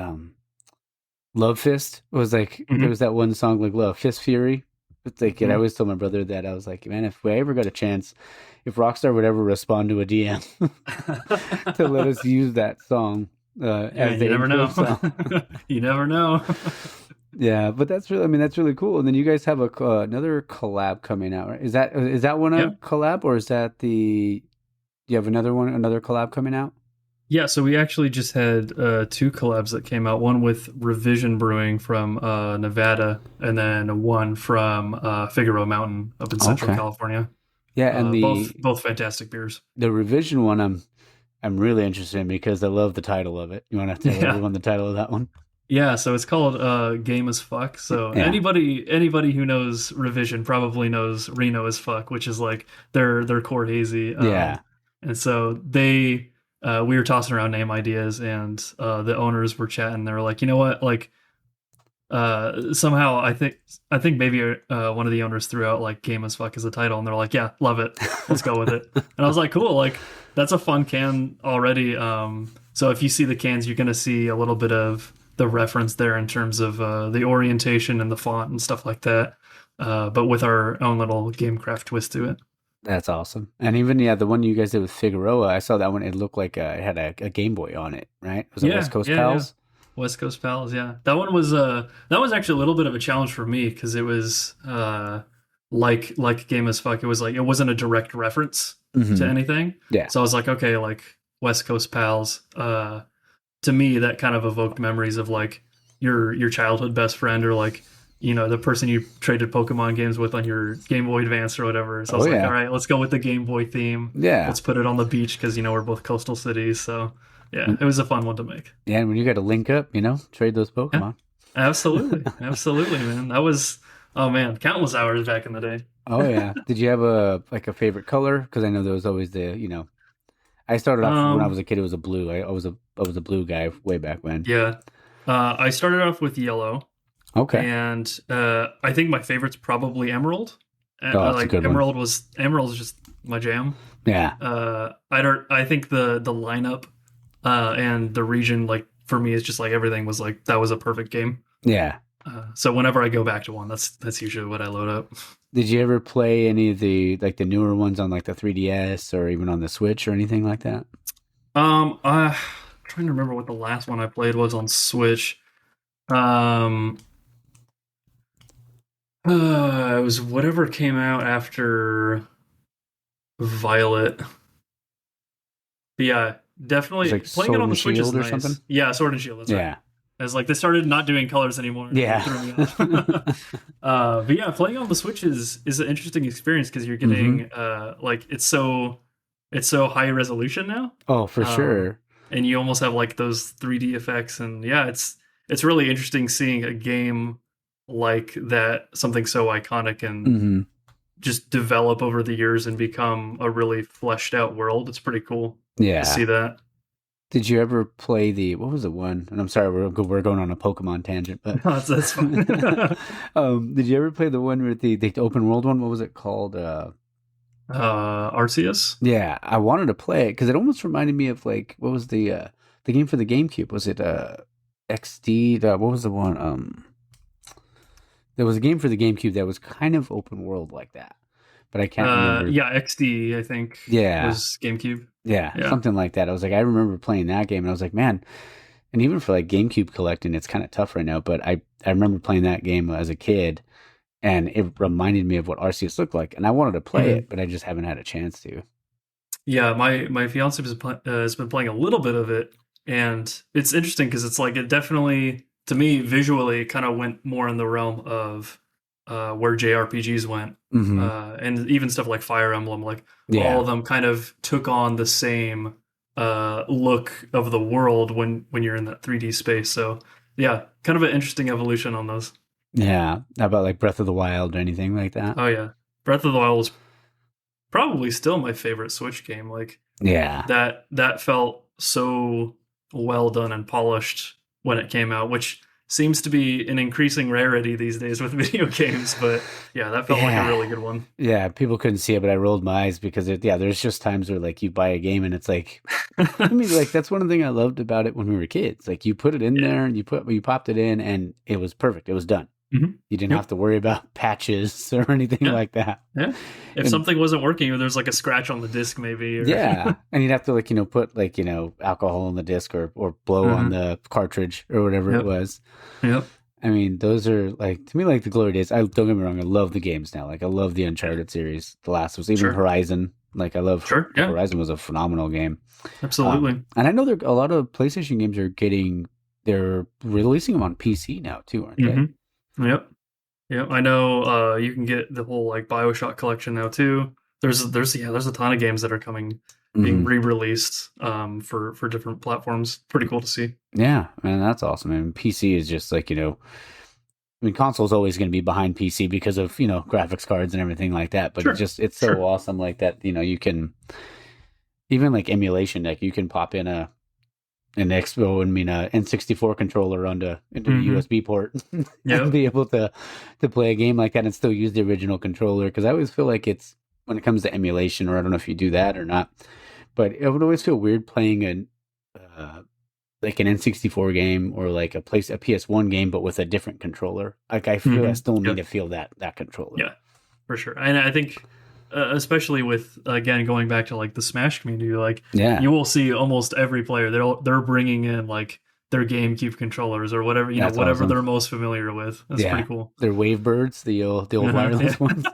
Love Fist was like there Hmm. was that one song like Love Fist Fury. It's like, and I Hmm. always told my brother that I was like, man, if we ever got a chance, if Rockstar would ever respond to a DM to let us use that song Yeah, as the you never intro know. song. You never know. Yeah, but that's really, I mean, that's really cool. And then you guys have another collab coming out, right? Is that one a Yeah. collab or is that you have another collab coming out? Yeah, so we actually just had two collabs that came out. One with Revision Brewing from Nevada, and then one from Figaro Mountain up in Central Okay. California. Yeah, and Both fantastic beers. the revision one I'm really interested in because I love the title of it. You want to tell Yeah, everyone the title of that one? yeah. So it's called Game as Fuck. So Yeah. anybody who knows Revision probably knows Reno as Fuck, which is like their core hazy. Yeah. And so we were tossing around name ideas, and the owners were chatting. They were like, you know what, like somehow I think maybe one of the owners threw out like game as fuck as a title, and they're like, yeah, love it, let's go with it. And I was like, cool, like that's a fun can already. So if you see the cans, you're gonna see a little bit of the reference there in terms of the orientation and the font and stuff like that, but with our own little GameCraft twist to it. That's awesome. And even, yeah, the one you guys did with Figueroa, I saw that one. It looked like it had a Game Boy on it, right? Was it West Yeah, Coast yeah, yeah. Pals? West Coast Pals, yeah. That was actually a little bit of a challenge for me because it was like Game as Fuck. It was like it wasn't a direct reference to Hmm. anything. Yeah. So I was like, okay, like West Coast Pals. To me, that kind of evoked memories of like your childhood best friend or like the person you traded Pokemon games with on your Game Boy Advance or whatever. So I Oh was like, all yeah. right, let's go with the Game Boy theme. Yeah. Let's put it on the beach because we're both coastal cities. So yeah, it was a fun one to make. Yeah, and when you got to link up, trade those Yeah, Pokemon. absolutely, absolutely, man. That was oh man, countless hours back in the day. Oh yeah. Did you have a favorite color? Because I know there was always I started off when I was Um, a kid. It was a blue. I was a blue guy way back when. yeah, I started off with yellow, Okay. and I think my favorite's probably emerald. Oh, that's a Like good one. Emerald is just my jam. Yeah. I don't. I think the lineup and the region like for me is just like everything was like that was a perfect game. Yeah. So whenever I go back to one, that's usually what I load up. Did you ever play any of the newer ones on like the 3DS or even on the Switch or anything like that? I'm trying to remember what the last one I played was on Switch. Um, it was whatever came out after Violet. But yeah, It was definitely like playing it Sword on the and Switch is Shield or something. nice. Yeah, Sword and Shield. That's right. Yeah. As like they started not doing colors anymore, and it Yeah. threw me off. But yeah, playing on the Switch is an interesting experience because you're Hmm. getting like it's so high resolution now. Oh, for Um, sure. and you almost have like those 3D effects, and yeah, it's really interesting seeing a game like that, something so iconic and Hmm. just develop over the years and become a really fleshed out world. It's pretty cool to see Yeah. that. Did you ever play what was the one? And I'm sorry, we're going on a Pokemon tangent, but That's fine. did you ever play the one with the open world one? What was it called? Arceus? Yeah, I wanted to play it because it almost reminded me of like what was the game for the GameCube? Was it XD? What was the one? There was a game for the GameCube that was kind of open world like that, but I can't remember. Yeah, XD I think Yeah, was GameCube. yeah, Yeah. something like that. I was like, I remember playing that game, and I was like, man. And even for like GameCube collecting, it's kind of tough right now. But I remember playing that game as a kid, and it reminded me of what Arceus looked like, and I wanted to play Mhm. it, but I just haven't had a chance to. Yeah, my fiance has been playing a little bit of it, and it's interesting because it's like it definitely to me visually kind of went more in the realm of where JRPGs went, Hmm. and even stuff like Fire Emblem, like all Yeah. of them kind of took on the same look of the world when you're in that 3D space. So yeah, kind of an interesting evolution on those. Yeah. How about like Breath of the Wild or anything like that? Oh yeah, Breath of the Wild is probably still my favorite Switch game. Like Yeah. that felt so well done and polished when it came out, which seems to be an increasing rarity these days with video games. But yeah, that felt like a Yeah. really good one. Yeah. People couldn't see it, but I rolled my eyes because there's just times where like you buy a game and it's like, I mean, like that's one thing I loved about it when we were kids. Like you put it in Yeah. there and you popped it in and it was perfect. It was done. Hmm. You didn't have Yep. to worry about patches or anything Yeah. like that. Yeah. If And something wasn't working, or there's like a scratch on the disc, maybe, or yeah, and you'd have to like put like alcohol in the disc or blow on Mhm. the cartridge or whatever it Yep. was. Yep. I mean, those are like to me like the glory days. I don't get me wrong, I love the games now. Like I love the Yeah. Uncharted series. The last was even Sure. Horizon. Like I love Sure. Yeah. Horizon was a phenomenal game. Absolutely. And I know there a lot of PlayStation games they're releasing them on PC now too, aren't they? Hmm. Yep. Yep. I know. You can get the whole like BioShock collection now too. There's a ton of games that are coming being Hmm. re-released for different platforms. Pretty cool to see. Yeah, man, that's awesome. I mean, PC is just like I mean, console's always going to be behind PC because of graphics cards and everything like that. But Sure. it's so Sure. awesome like that. You can even like emulation, like you can pop in an Expo, I mean, a N64 controller into the Hmm. USB port and Yep. be able to play a game like that and still use the original controller. Because I always feel like it's when it comes to emulation, or I don't know if you do that or not, but it would always feel weird playing uh, like an N64 game or like a PS1 game, but with a different controller. Like I feel I Hmm. still need Yep. to feel that controller. Yeah. For sure. And I think, especially with again going back to like the Smash community, like Yeah. you will see almost every player they're bringing in like their GameCube controllers or whatever, That's whatever awesome. they're most familiar with. That's Yeah, pretty cool. they're Wavebirds, the old Yeah. wireless ones.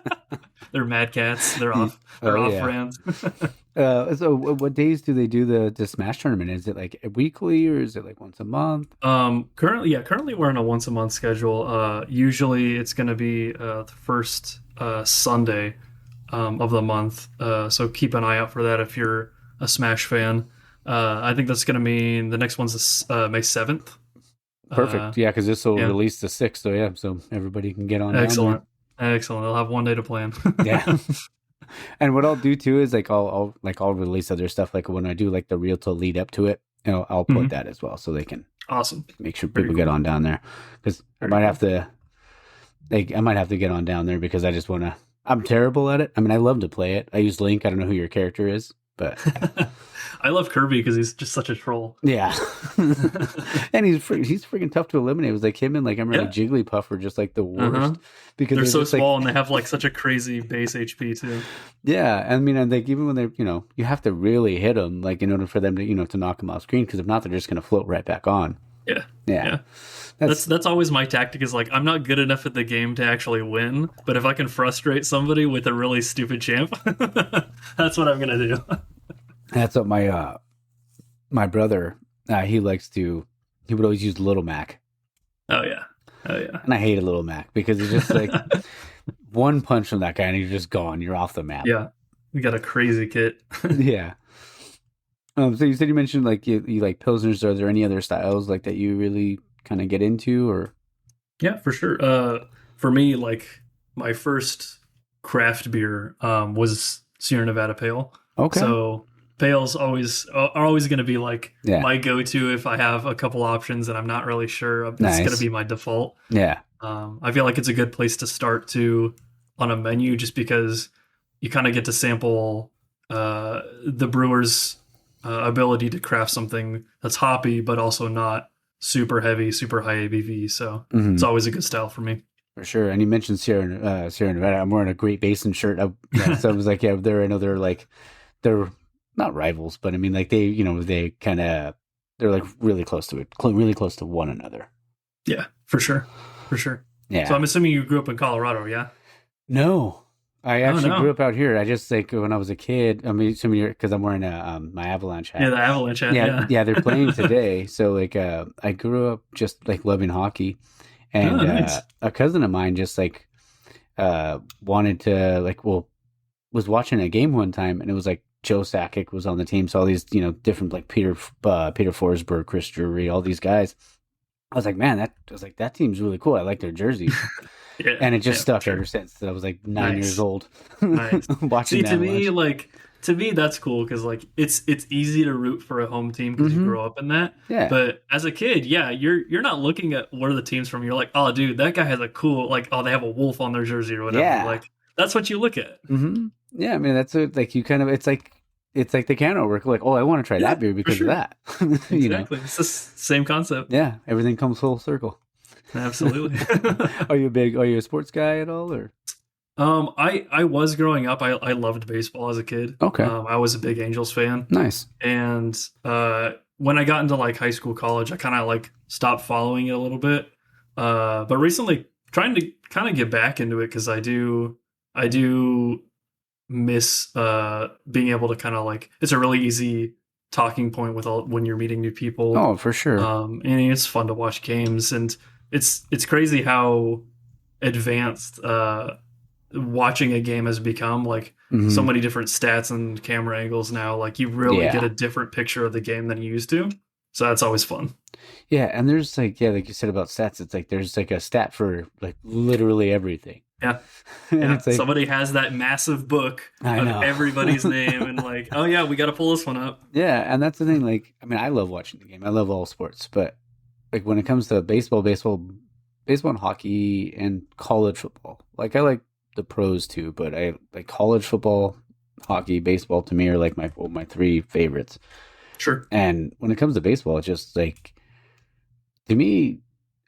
They're Mad Cats. They're Yeah. off. They're Oh off yeah. brand. So what days do they do the Smash tournament? Is it like weekly or is it like once a month? Currently we're on a once a month schedule. Usually it's going to be the first Sunday of the month. So keep an eye out for that if you're a Smash fan. I think that's going to mean the next one's May 7th. Perfect. Yeah, because this will Yeah. release the 6th. So yeah, so everybody can get on down Excellent. Excellent. They'll have one day to plan. there. Yeah. And what I'll do too is like I'll release other stuff like when I do like the reel to lead up to it. I'll put Mhm. that as well so they can Awesome. make sure Very people get cool. on down there because I Very might cool. have to. Like, I might have to get on down there because I just want to. I'm terrible at it. I mean, I love to play it. I use Link. I don't know who your character is, but I love Kirby because he's just such a troll. yeah. And he's freaking tough to eliminate. It was like him and like I remember like Jigglypuff were just like the worst Uh-huh. because They're so just, like, small and they have like such a crazy base HP too. yeah, I mean, and like even when they're you have to really hit them like in order for them to to knock them off screen because if not they're just gonna float right back on. Yeah. Yeah. Yeah. That's always my tactic is like I'm not good enough at the game to actually win, but if I can frustrate somebody with a really stupid champ, that's what I'm gonna do. That's what my brother he would always use Little Mac. Oh yeah. Oh yeah. And I hated Little Mac because it's just like one punch from that guy and you're just gone. You're off the map. Yeah. We got a crazy kit. Yeah. So you said you mentioned like you like Pilsners. Are there any other styles like that you really kind of get into or? Yeah, for sure. For me, like my first craft beer was Sierra Nevada Pale. Okay. So pales are always going to be like Yeah. my go-to if I have a couple options and I'm not really sure. It's Nice. going to be my default. Yeah. I feel like it's a good place to start to on a menu just because you kind of get to sample the brewer's ability to craft something that's hoppy but also not super heavy, super high ABV. So Mhm. it's always a good style for me. For sure. And you mentioned Sierra Nevada. I'm wearing a Great Basin shirt. So I was like, yeah, I know they're not rivals, but I mean, like they kind of, they're like really close to really close to one another. Yeah, for sure. For sure. Yeah. So I'm assuming you grew up in Colorado, yeah? No, I actually no. grew up out here. I just like when I was a kid. I mean, assuming because I'm wearing my Avalanche hat. Yeah, the Avalanche hat, Yeah, yeah. they're playing today. So like, I grew up just like loving hockey, and Nice. a cousin of mine just like wanted to like was watching a game one time, and it was like Joe Sakic was on the team, so all these different like Peter Forsberg, Chris Drury, all these guys. I was like, man, that team's really cool. I like their jerseys. Yeah, And it just yeah, stuck sure. ever since. I was like 9 Nice. years old. Nice. Watching See, that. to me, that's cool because like it's easy to root for a home team because Mhm. you grow up in that. Yeah. But as a kid, yeah, you're not looking at where the team's from. You're like, oh, dude, that guy has a cool like, oh, they have a wolf on their jersey or whatever. Yeah. Like that's what you look at. hmm Yeah, I mean that's like you kind of it's like the can work. Like, oh, I want to try Yeah, that beer for because sure. of that. Exactly. It's the same concept. Yeah, everything comes full circle. Absolutely. Are you a sports guy at all or? I was growing up. I loved baseball as a kid. Okay. I was a big Angels fan. Nice. And when I got into like high school, college, I kind of like stopped following it a little bit. But recently, trying to kind of get back into it because I do miss being able to kind of like it's a really easy talking point when you're meeting new people. Oh, for sure. And it's fun to watch games, and it's crazy how advanced watching a game has become. Like Mhm. so many different stats and camera angles now. Like you really Yeah. get a different picture of the game than you used to. So that's always fun. Yeah, and there's like like you said about stats, it's like there's like a stat for like literally everything. Yeah. And Yeah. it's like Somebody has that massive book I of know. everybody's name and like, oh yeah, we got to pull this one up. yeah, and that's the thing. Like, I mean, I love watching the game. I love all sports, but like when it comes to baseball and hockey and college football, like I like the pros too, but I like college football, hockey, baseball to me are like my three favorites. Sure. And when it comes to baseball, it's just like to me,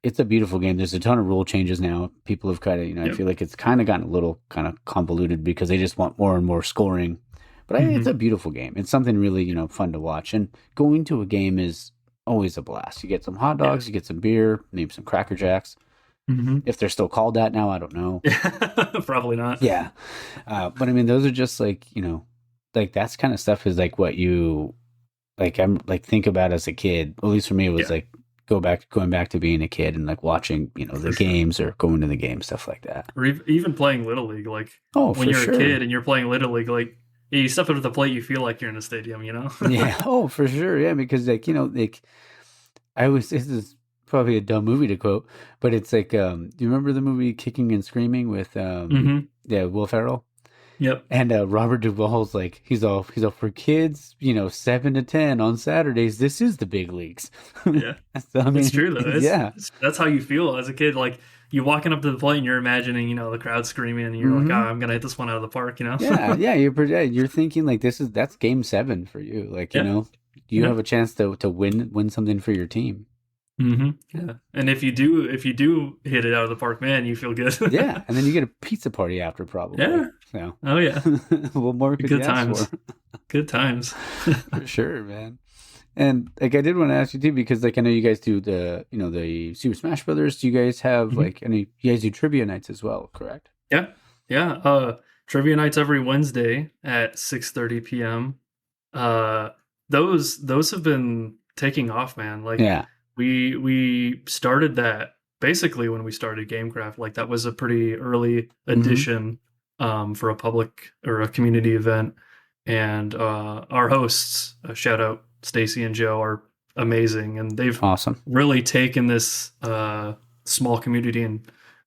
it's a beautiful game. There's a ton of rule changes now. People have kind of, I Yep. feel like it's kind of gotten a little kind of convoluted because they just want more and more scoring. But it's a beautiful game. It's something really, fun to watch. And going to a game is always a blast. You get some hot dogs, you get some beer, maybe some Cracker Jacks. Hmm. If they're still called that now, I don't know. Probably not. Yeah. But I mean, those are just like, like that's kind of stuff is like what you like I'm like think about as a kid. At least for me, it was Yeah, like going back to being a kid and like watching, the for sure. games or going to the games, stuff like that. Or even playing Little League, like Oh, when for you're a sure. kid and you're playing Little League, like you step up to the plate, you feel like you're in a stadium, you know? Yeah. Oh, for sure. Yeah, because like like I was. This is probably a dumb movie to quote, but it's like, do you remember the movie Kicking and Screaming with Hmm. yeah, Will Ferrell? Yep. And Robert Duvall's like he's all for kids, 7 to 10 on Saturdays. This is the big leagues. Yeah. So, I It's mean, true though. yeah. That's how you feel as a kid. Like you walking up to the plate and you're imagining, the crowd screaming, and you're like, "Ah, Hmm. I'm gonna hit this one out of the park," you know? Yeah, yeah. You're thinking like that's game 7 for you. Like Yeah, you yeah. have a chance to win something for your team. Yeah. And if you do hit it out of the park, man, you feel good. Yeah, and then you get a pizza party after probably. Yeah. So, Oh yeah. what more could you Good ask for? times. Good times. For sure, man. And like I did want to ask you too, because like I know you guys do the Super Smash Brothers. Do you guys have Mhm. like any? You guys do trivia nights as well, correct? Yeah. Yeah. Trivia nights every Wednesday at 6:30 p.m. Uh, those have been taking off, man. Like Yeah. we started that basically when we started GameCraft. Like that was a pretty early Hmm. addition for a public or a community event. And our hosts, shout out Stacy and Joe, are amazing, and they've Awesome. really taken this small community and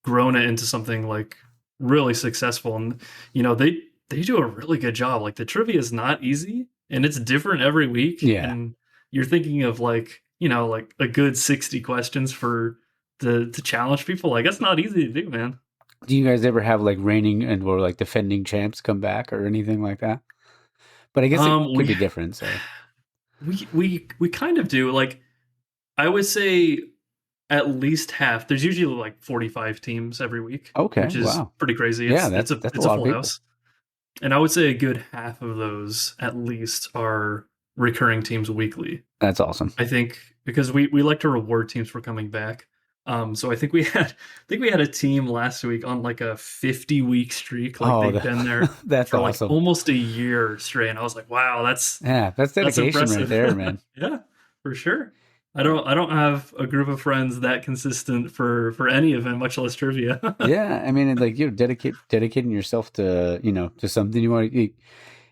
grown it into something like really successful. And they do a really good job. Like the trivia is not easy, and it's different every week. Yeah. And you're thinking of like like a good 60 questions for to challenge people. Like that's not easy to do, man. Do you guys ever have like reigning and or like defending champs come back or anything like that? But I guess it could We be different. So we kind of do. Like I would say at least half. There's usually like 45 teams every week, okay, which is wow, pretty crazy. yeah, It's a that's a it's a lot of full people. house. And I would say a good half of those at least are recurring teams weekly. That's awesome. I think because we like to reward teams for coming back. So I think we had a team last week on like a 50-week streak. Like Oh, they've been there that's for like awesome. almost a year straight. And I was like, wow, Yeah, that's that's dedication right impressive. there, man. Yeah, for sure. I don't have a group of friends that consistent for any event, much less trivia. Yeah, I mean, like dedicating yourself to to something you want to.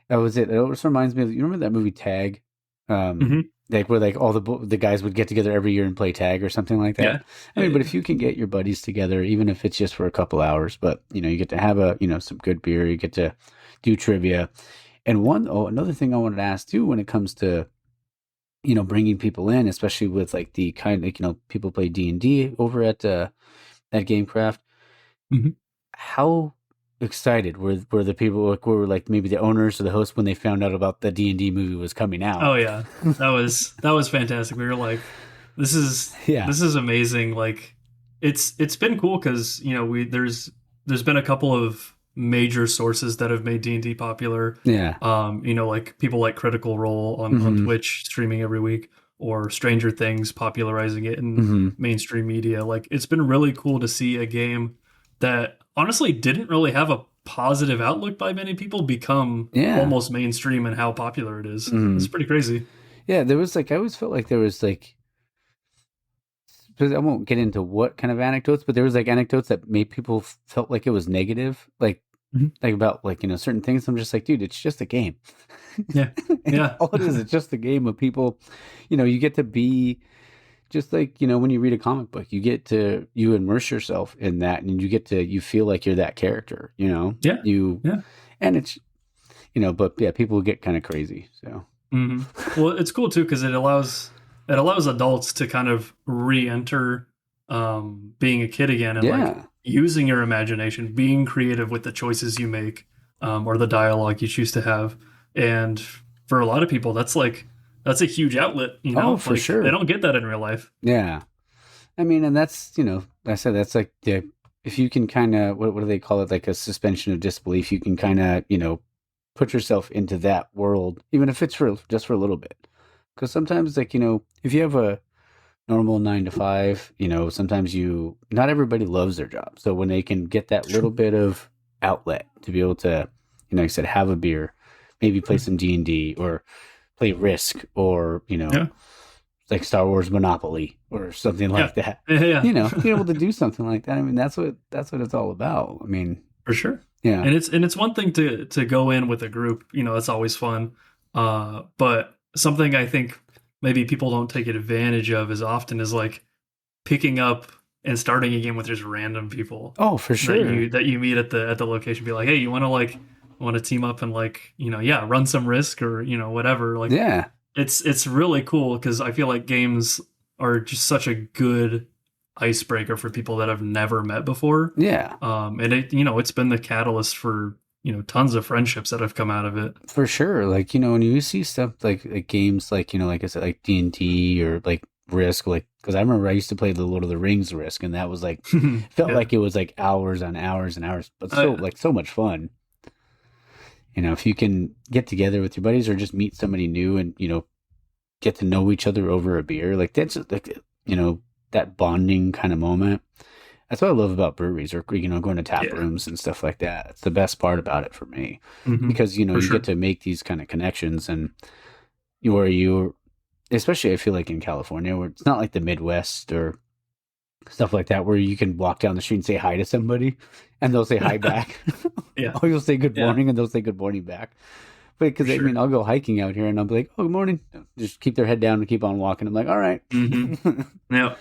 That was it. It always reminds me of, you remember that movie Tag, Hmm. like where like all the guys would get together every year and play tag or something like that. Yeah. I Yeah, mean, but yeah. if you can get your buddies together, even if it's just for a couple hours, but you get to have a some good beer, you get to do trivia, and another thing I wanted to ask too when it comes to bringing people in, especially with like the kind like people play D&D over at GameCraft. Mhm. How excited were the people, like were like maybe the owners or the hosts when they found out about the D&D movie was coming out? Oh yeah, that was fantastic. We were like, this is Yeah. this is amazing. Like, it's been cool because we there's been a couple of major sources that have made D&D popular. Yeah. Like people like Critical Role on Hmm. Twitch streaming every week, or Stranger Things popularizing it in Hmm. mainstream media. Like, it's been really cool to see a game that honestly didn't really have a positive outlook by many people become Yeah. almost mainstream and how popular it is. It's Hmm. pretty crazy. Yeah, there was like I always felt like there was like, because I won't get into what kind of anecdotes, but there was like anecdotes that made people felt like it was negative, Mhm. like about like certain things. I'm just like, dude, it's just a game. Yeah. Yeah. All it is, it's just a game of people. You get to be just like when you read a comic book, you immerse yourself in that, and you feel like you're that character. Yeah. You Yeah. and it's but yeah, people get kind of crazy. So Hmm. Well, it's cool too because it allows adults to kind of re-enter being a kid again, and like yeah, using your imagination, being creative with the choices you make, or the dialogue you choose to have. And for a lot of people, that's a huge outlet. oh for Like they sure, don't get that in real life. yeah. I mean, and that's I said that's like if you can kind of what do they call it, like a suspension of disbelief. You can kind of put yourself into that world, even if it's for just for a little bit. Because sometimes, like, if you have a normal 9 to 5, sometimes not everybody loves their job. So when they can get that little bit of outlet to be able to, like I said, have a beer, maybe play some D&D or play Risk or, Yeah. like Star Wars Monopoly or something Yeah. like that. Yeah. Being able to do something like that. I mean, that's what it's all about. I mean, For sure. yeah. And it's one thing to go in with a group, it's always fun. But something I think maybe people don't take advantage of as often is like picking up and starting a game with just random people Oh, for sure. that you meet at the location. Be like, hey, you want to team up and yeah, run some Risk or whatever. Like Yeah, it's really cool because I feel like games are just such a good icebreaker for people that have never met before. yeah, And it's been the catalyst for, tons of friendships that have come out of it. for sure. Like, when you see stuff like games like, like I said, like D&D or like Risk, like, because I remember I used to play the Lord of the Rings Risk, and that was like, felt Yeah. like it was like hours on hours and hours, but Yeah. so much fun. If you can get together with your buddies or just meet somebody new and, get to know each other over a beer, like that's like, that bonding kind of moment. That's what I love about breweries or, going to tap Yeah. rooms and stuff like that. It's the best part about it for me Hmm. because, For you sure. get to make these kind of connections and where especially I feel like in California where it's not like the Midwest or stuff like that, where you can walk down the street and say hi to somebody and they'll say hi back. Yeah. Or you'll say good Yeah. morning and they'll say good morning back. But because For I mean, sure. I'll go hiking out here and I'll be like, oh, good morning. Just keep their head down and keep on walking. I'm like, all right. Hmm. Yeah.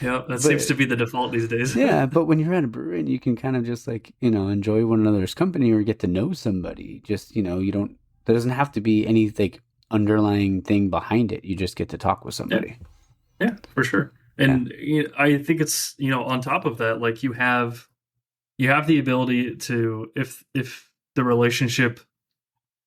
Yeah. That seems But to be the default these days. yeah, but when you're at a brewery and you can kind of just like, enjoy one another's company or get to know somebody, just, there doesn't have to be any like underlying thing behind it. You just get to talk with Yeah. somebody. Yeah. For sure. Yeah. And I think it's, on top of that, like you have the ability to, if the relationship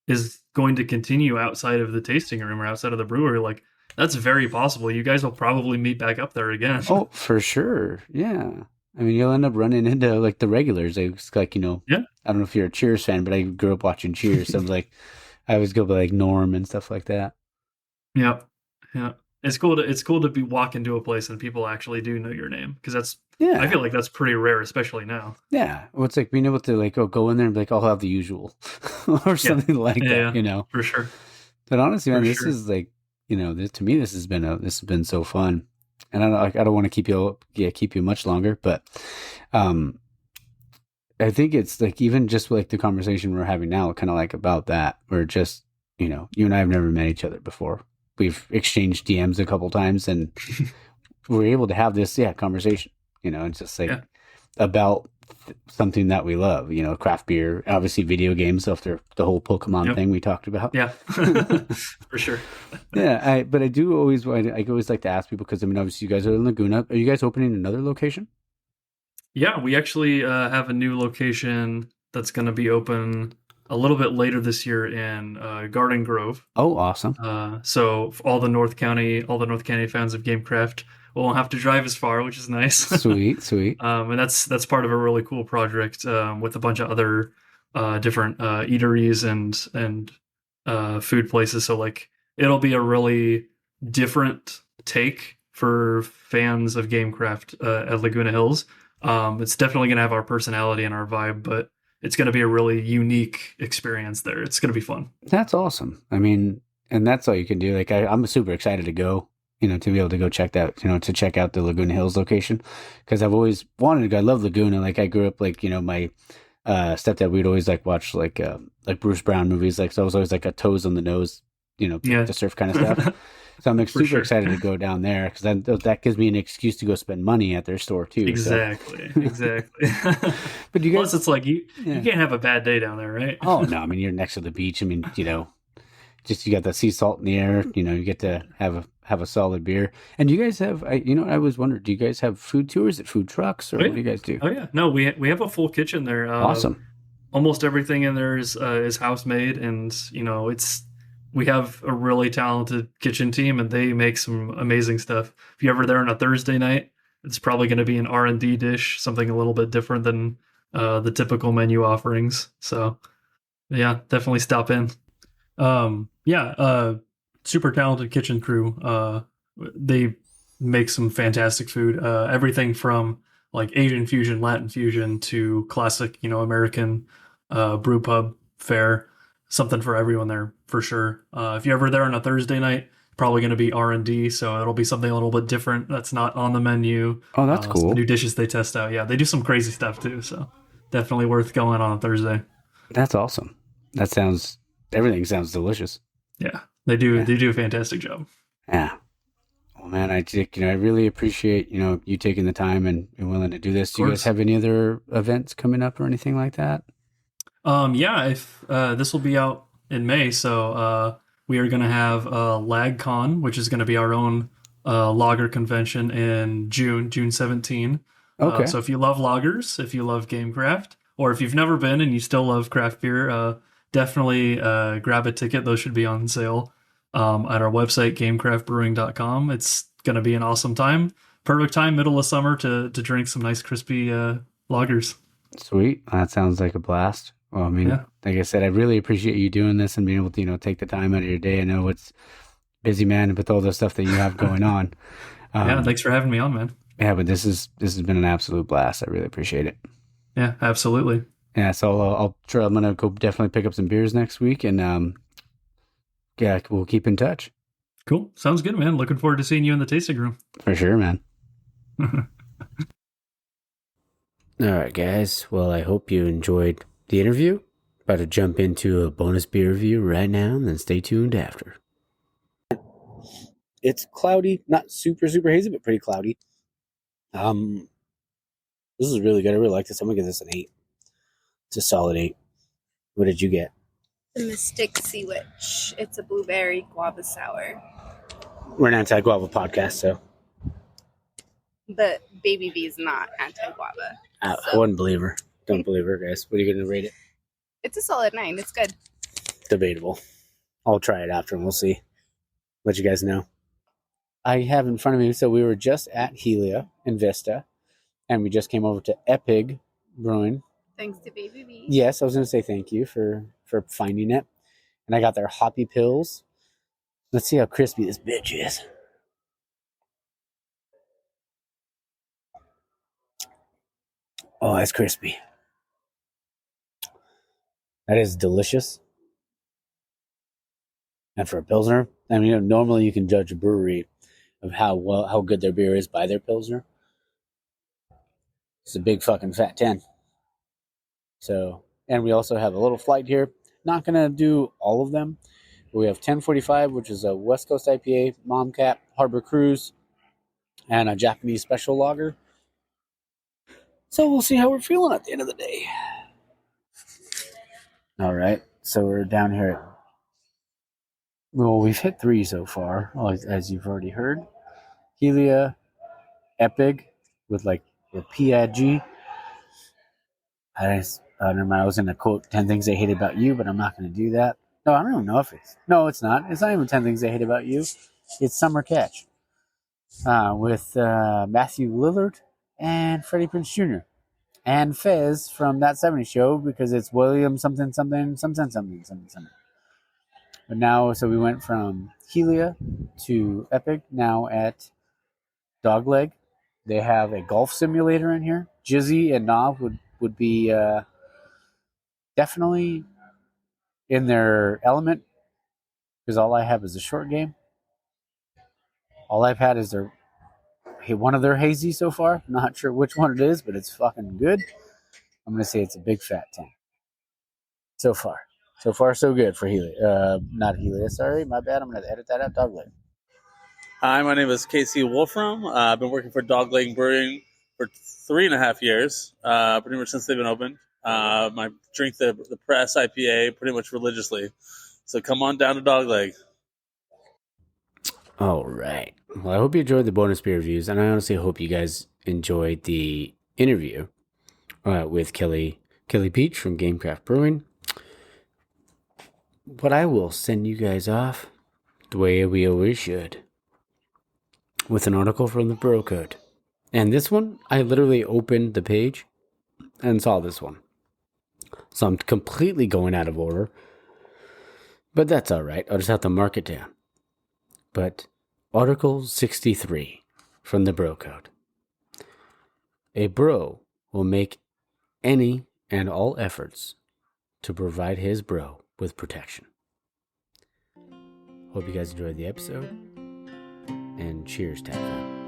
is going to continue outside of the tasting room or outside of the brewery, like that's very possible. You guys will probably meet back up there again. Oh, for sure. Yeah. I mean, you'll end up running into like the regulars. It's like, Yeah. I don't know if you're a Cheers fan, but I grew up watching Cheers. So I'm like, I always go by like Norm and stuff like that. Yeah. Yeah. It's cool to be walk into a place and people actually do know your name because I Yeah. feel like that's pretty rare, especially now. Yeah. Well, it's like being able to like, go in there and be like, I'll have the usual or Yeah. something like Yeah. that, Yeah. For sure. But honestly, man, For this sure. is like, to me, this has been so fun. And I don't want to keep you much longer, but, um, I think it's like even just like the conversation we're having now, kind of like about that. We're just, you and I have never met each other before. We've exchanged DMs a couple times, and we're able to have this conversation. It's just like Yeah. about something that we love. Craft beer, obviously video games after the whole Pokemon Yep. thing we talked about. Yeah. For sure. Yeah, but I always like to ask people because I mean, obviously, you guys are in Laguna. Are you guys opening another location? Yeah, we actually have a new location that's going to be open a little bit later this year in Garden Grove. Oh, awesome! So for all the North County fans of GameCraft won't have to drive as far, which is nice. Sweet, sweet. And that's part of a really cool project with a bunch of other different eateries and food places. So like it'll be a really different take for fans of GameCraft at Laguna Hills. It's definitely going to have our personality and our vibe, but it's going to be a really unique experience there. It's going to be fun. That's awesome. I mean, and that's all you can do. Like, I'm super excited to go. To be able to go check that. To check out the Laguna Hills location, because I've always wanted to go. I love Laguna. Like, I grew up like my stepdad. We'd always like watch like Bruce Brown movies. Like, so I was always like a toes on the nose. Yeah. The surf kind of stuff. So I'm like For super sure. excited to go down there because that gives me an excuse to go spend money at their store too. Exactly. So. Exactly. But you guys, Plus, it's like you yeah. can't have a bad day down there, right? Oh no, I mean you're next to the beach. I mean, just you got the sea salt in the air. You get to have a solid beer. And you guys have, I was wondering, do you guys have food tours at food trucks or what do you guys do? Oh yeah, no, we have a full kitchen there. Awesome. Almost everything in there is house made, and we have a really talented kitchen team, and they make some amazing stuff. If you're ever there on a Thursday night, it's probably going to be an R&D dish, something a little bit different than the typical menu offerings. So yeah, definitely stop in. Yeah. super talented kitchen crew. They make some fantastic food. Everything from like Asian fusion, Latin fusion to classic, American brew pub fare. Something for everyone there for sure. If you're ever there on a Thursday night, probably going to be R&D, so it'll be something a little bit different that's not on the menu. Oh, that's Some cool. new dishes they test out. Yeah, they do some crazy stuff too, so definitely worth going on a Thursday. That's awesome. Everything sounds delicious. Yeah, they do. Yeah. They do a fantastic job. Yeah. Well, man, I really appreciate, you taking the time and willing to do this. Of Do you guys course. have any other events coming up or anything like that? Yeah, if this will be out in May, so we are going to have LagCon, which is going to be our own lager convention in June 17. Okay. So if you love lagers, if you love GameCraft, or if you've never been and you still love craft beer, definitely grab a ticket. Those should be on sale at our website, GameCraftBrewing.com. It's going to be an awesome time. Perfect time, middle of summer, to drink some nice crispy lagers. Sweet. That sounds like a blast. Well, I mean, Yeah. like I said, I really appreciate you doing this and being able to, take the time out of your day. I know it's busy, man, with all the stuff that you have going on. Yeah, thanks for having me on, man. Yeah, but this has been an absolute blast. I really appreciate it. Yeah, absolutely. Yeah, so I'll try. I'm gonna go definitely pick up some beers next week, and yeah, we'll keep in touch Cool. Sounds good, man. Looking forward to seeing you in the tasting room. for sure, man. All right, guys. Well, I hope you enjoyed the interview. About to jump into a bonus beer review right now, and then stay tuned after. It's cloudy, not super hazy, but pretty cloudy. This is really good. I really like this. I'm gonna give this an 8. It's a solid 8. What did you get? The Mystic Sea Witch. It's a blueberry guava sour. We're an anti-guava podcast, so But Baby V is not anti-guava. I So- wouldn't believe her. Don't believe her, guys. What are you gonna rate it? It's a solid 9. It's good. Debatable. I'll try it after and we'll see. Let you guys know. I have in front of me, so we were just at Helia in Vista, and we just came over to Epig Brewing. Thanks to Baby V. Yes, I was going to say thank you for finding it. And I got their hoppy pills. Let's see how crispy this bitch is. Oh, that's crispy. That is delicious. And for a Pilsner, I mean, normally you can judge a brewery of how good their beer is by their Pilsner. It's a big fucking fat 10. So, and we also have a little flight here. Not going to do all of them. We have 1045, which is a West Coast IPA, Mom Cap, Harbor Cruise, and a Japanese special lager. So we'll see how we're feeling at the end of the day. All right. So we're down here. Well, we've hit 3 so far, as you've already heard. Helia, Epig, with like the P-A-G. Never mind. I was going to quote 10 Things I Hate About You, but I'm not going to do that. No, I don't even know if it's... No, it's not. It's not even 10 Things I Hate About You. It's Summer Catch. With Matthew Lillard and Freddie Prinze Jr. And Fez from That 70s Show, because it's William something. But now, so we went from Helia to Epic, now at Dogleg. They have a golf simulator in here. Jizzy and Knob would be definitely in their element, because all I have is a short game. All I've had is one of their hazy so far. I'm not sure which one it is, but it's fucking good. I'm going to say it's a big fat 10. So far. So far, so good for Helia. Not Helia, sorry. My bad. I'm going to edit that out. Dogleg. Hi, my name is Casey Wolfram. I've been working for Dogleg Brewing for 3.5 years, pretty much since they've been opened. I drink the press IPA pretty much religiously. So come on down to Dogleg. All right. Well, I hope you enjoyed the bonus beer reviews, and I honestly hope you guys enjoyed the interview with Kelly Peach from GameCraft Brewing. But I will send you guys off the way we always should, with an article from the Bro Code. And this one, I literally opened the page and saw this one. So I'm completely going out of order. But that's all right. I'll just have to mark it down. but Article 63 from the Bro Code. A bro will make any and all efforts to provide his bro with protection. Hope you guys enjoyed the episode, and cheers, Tap Fam.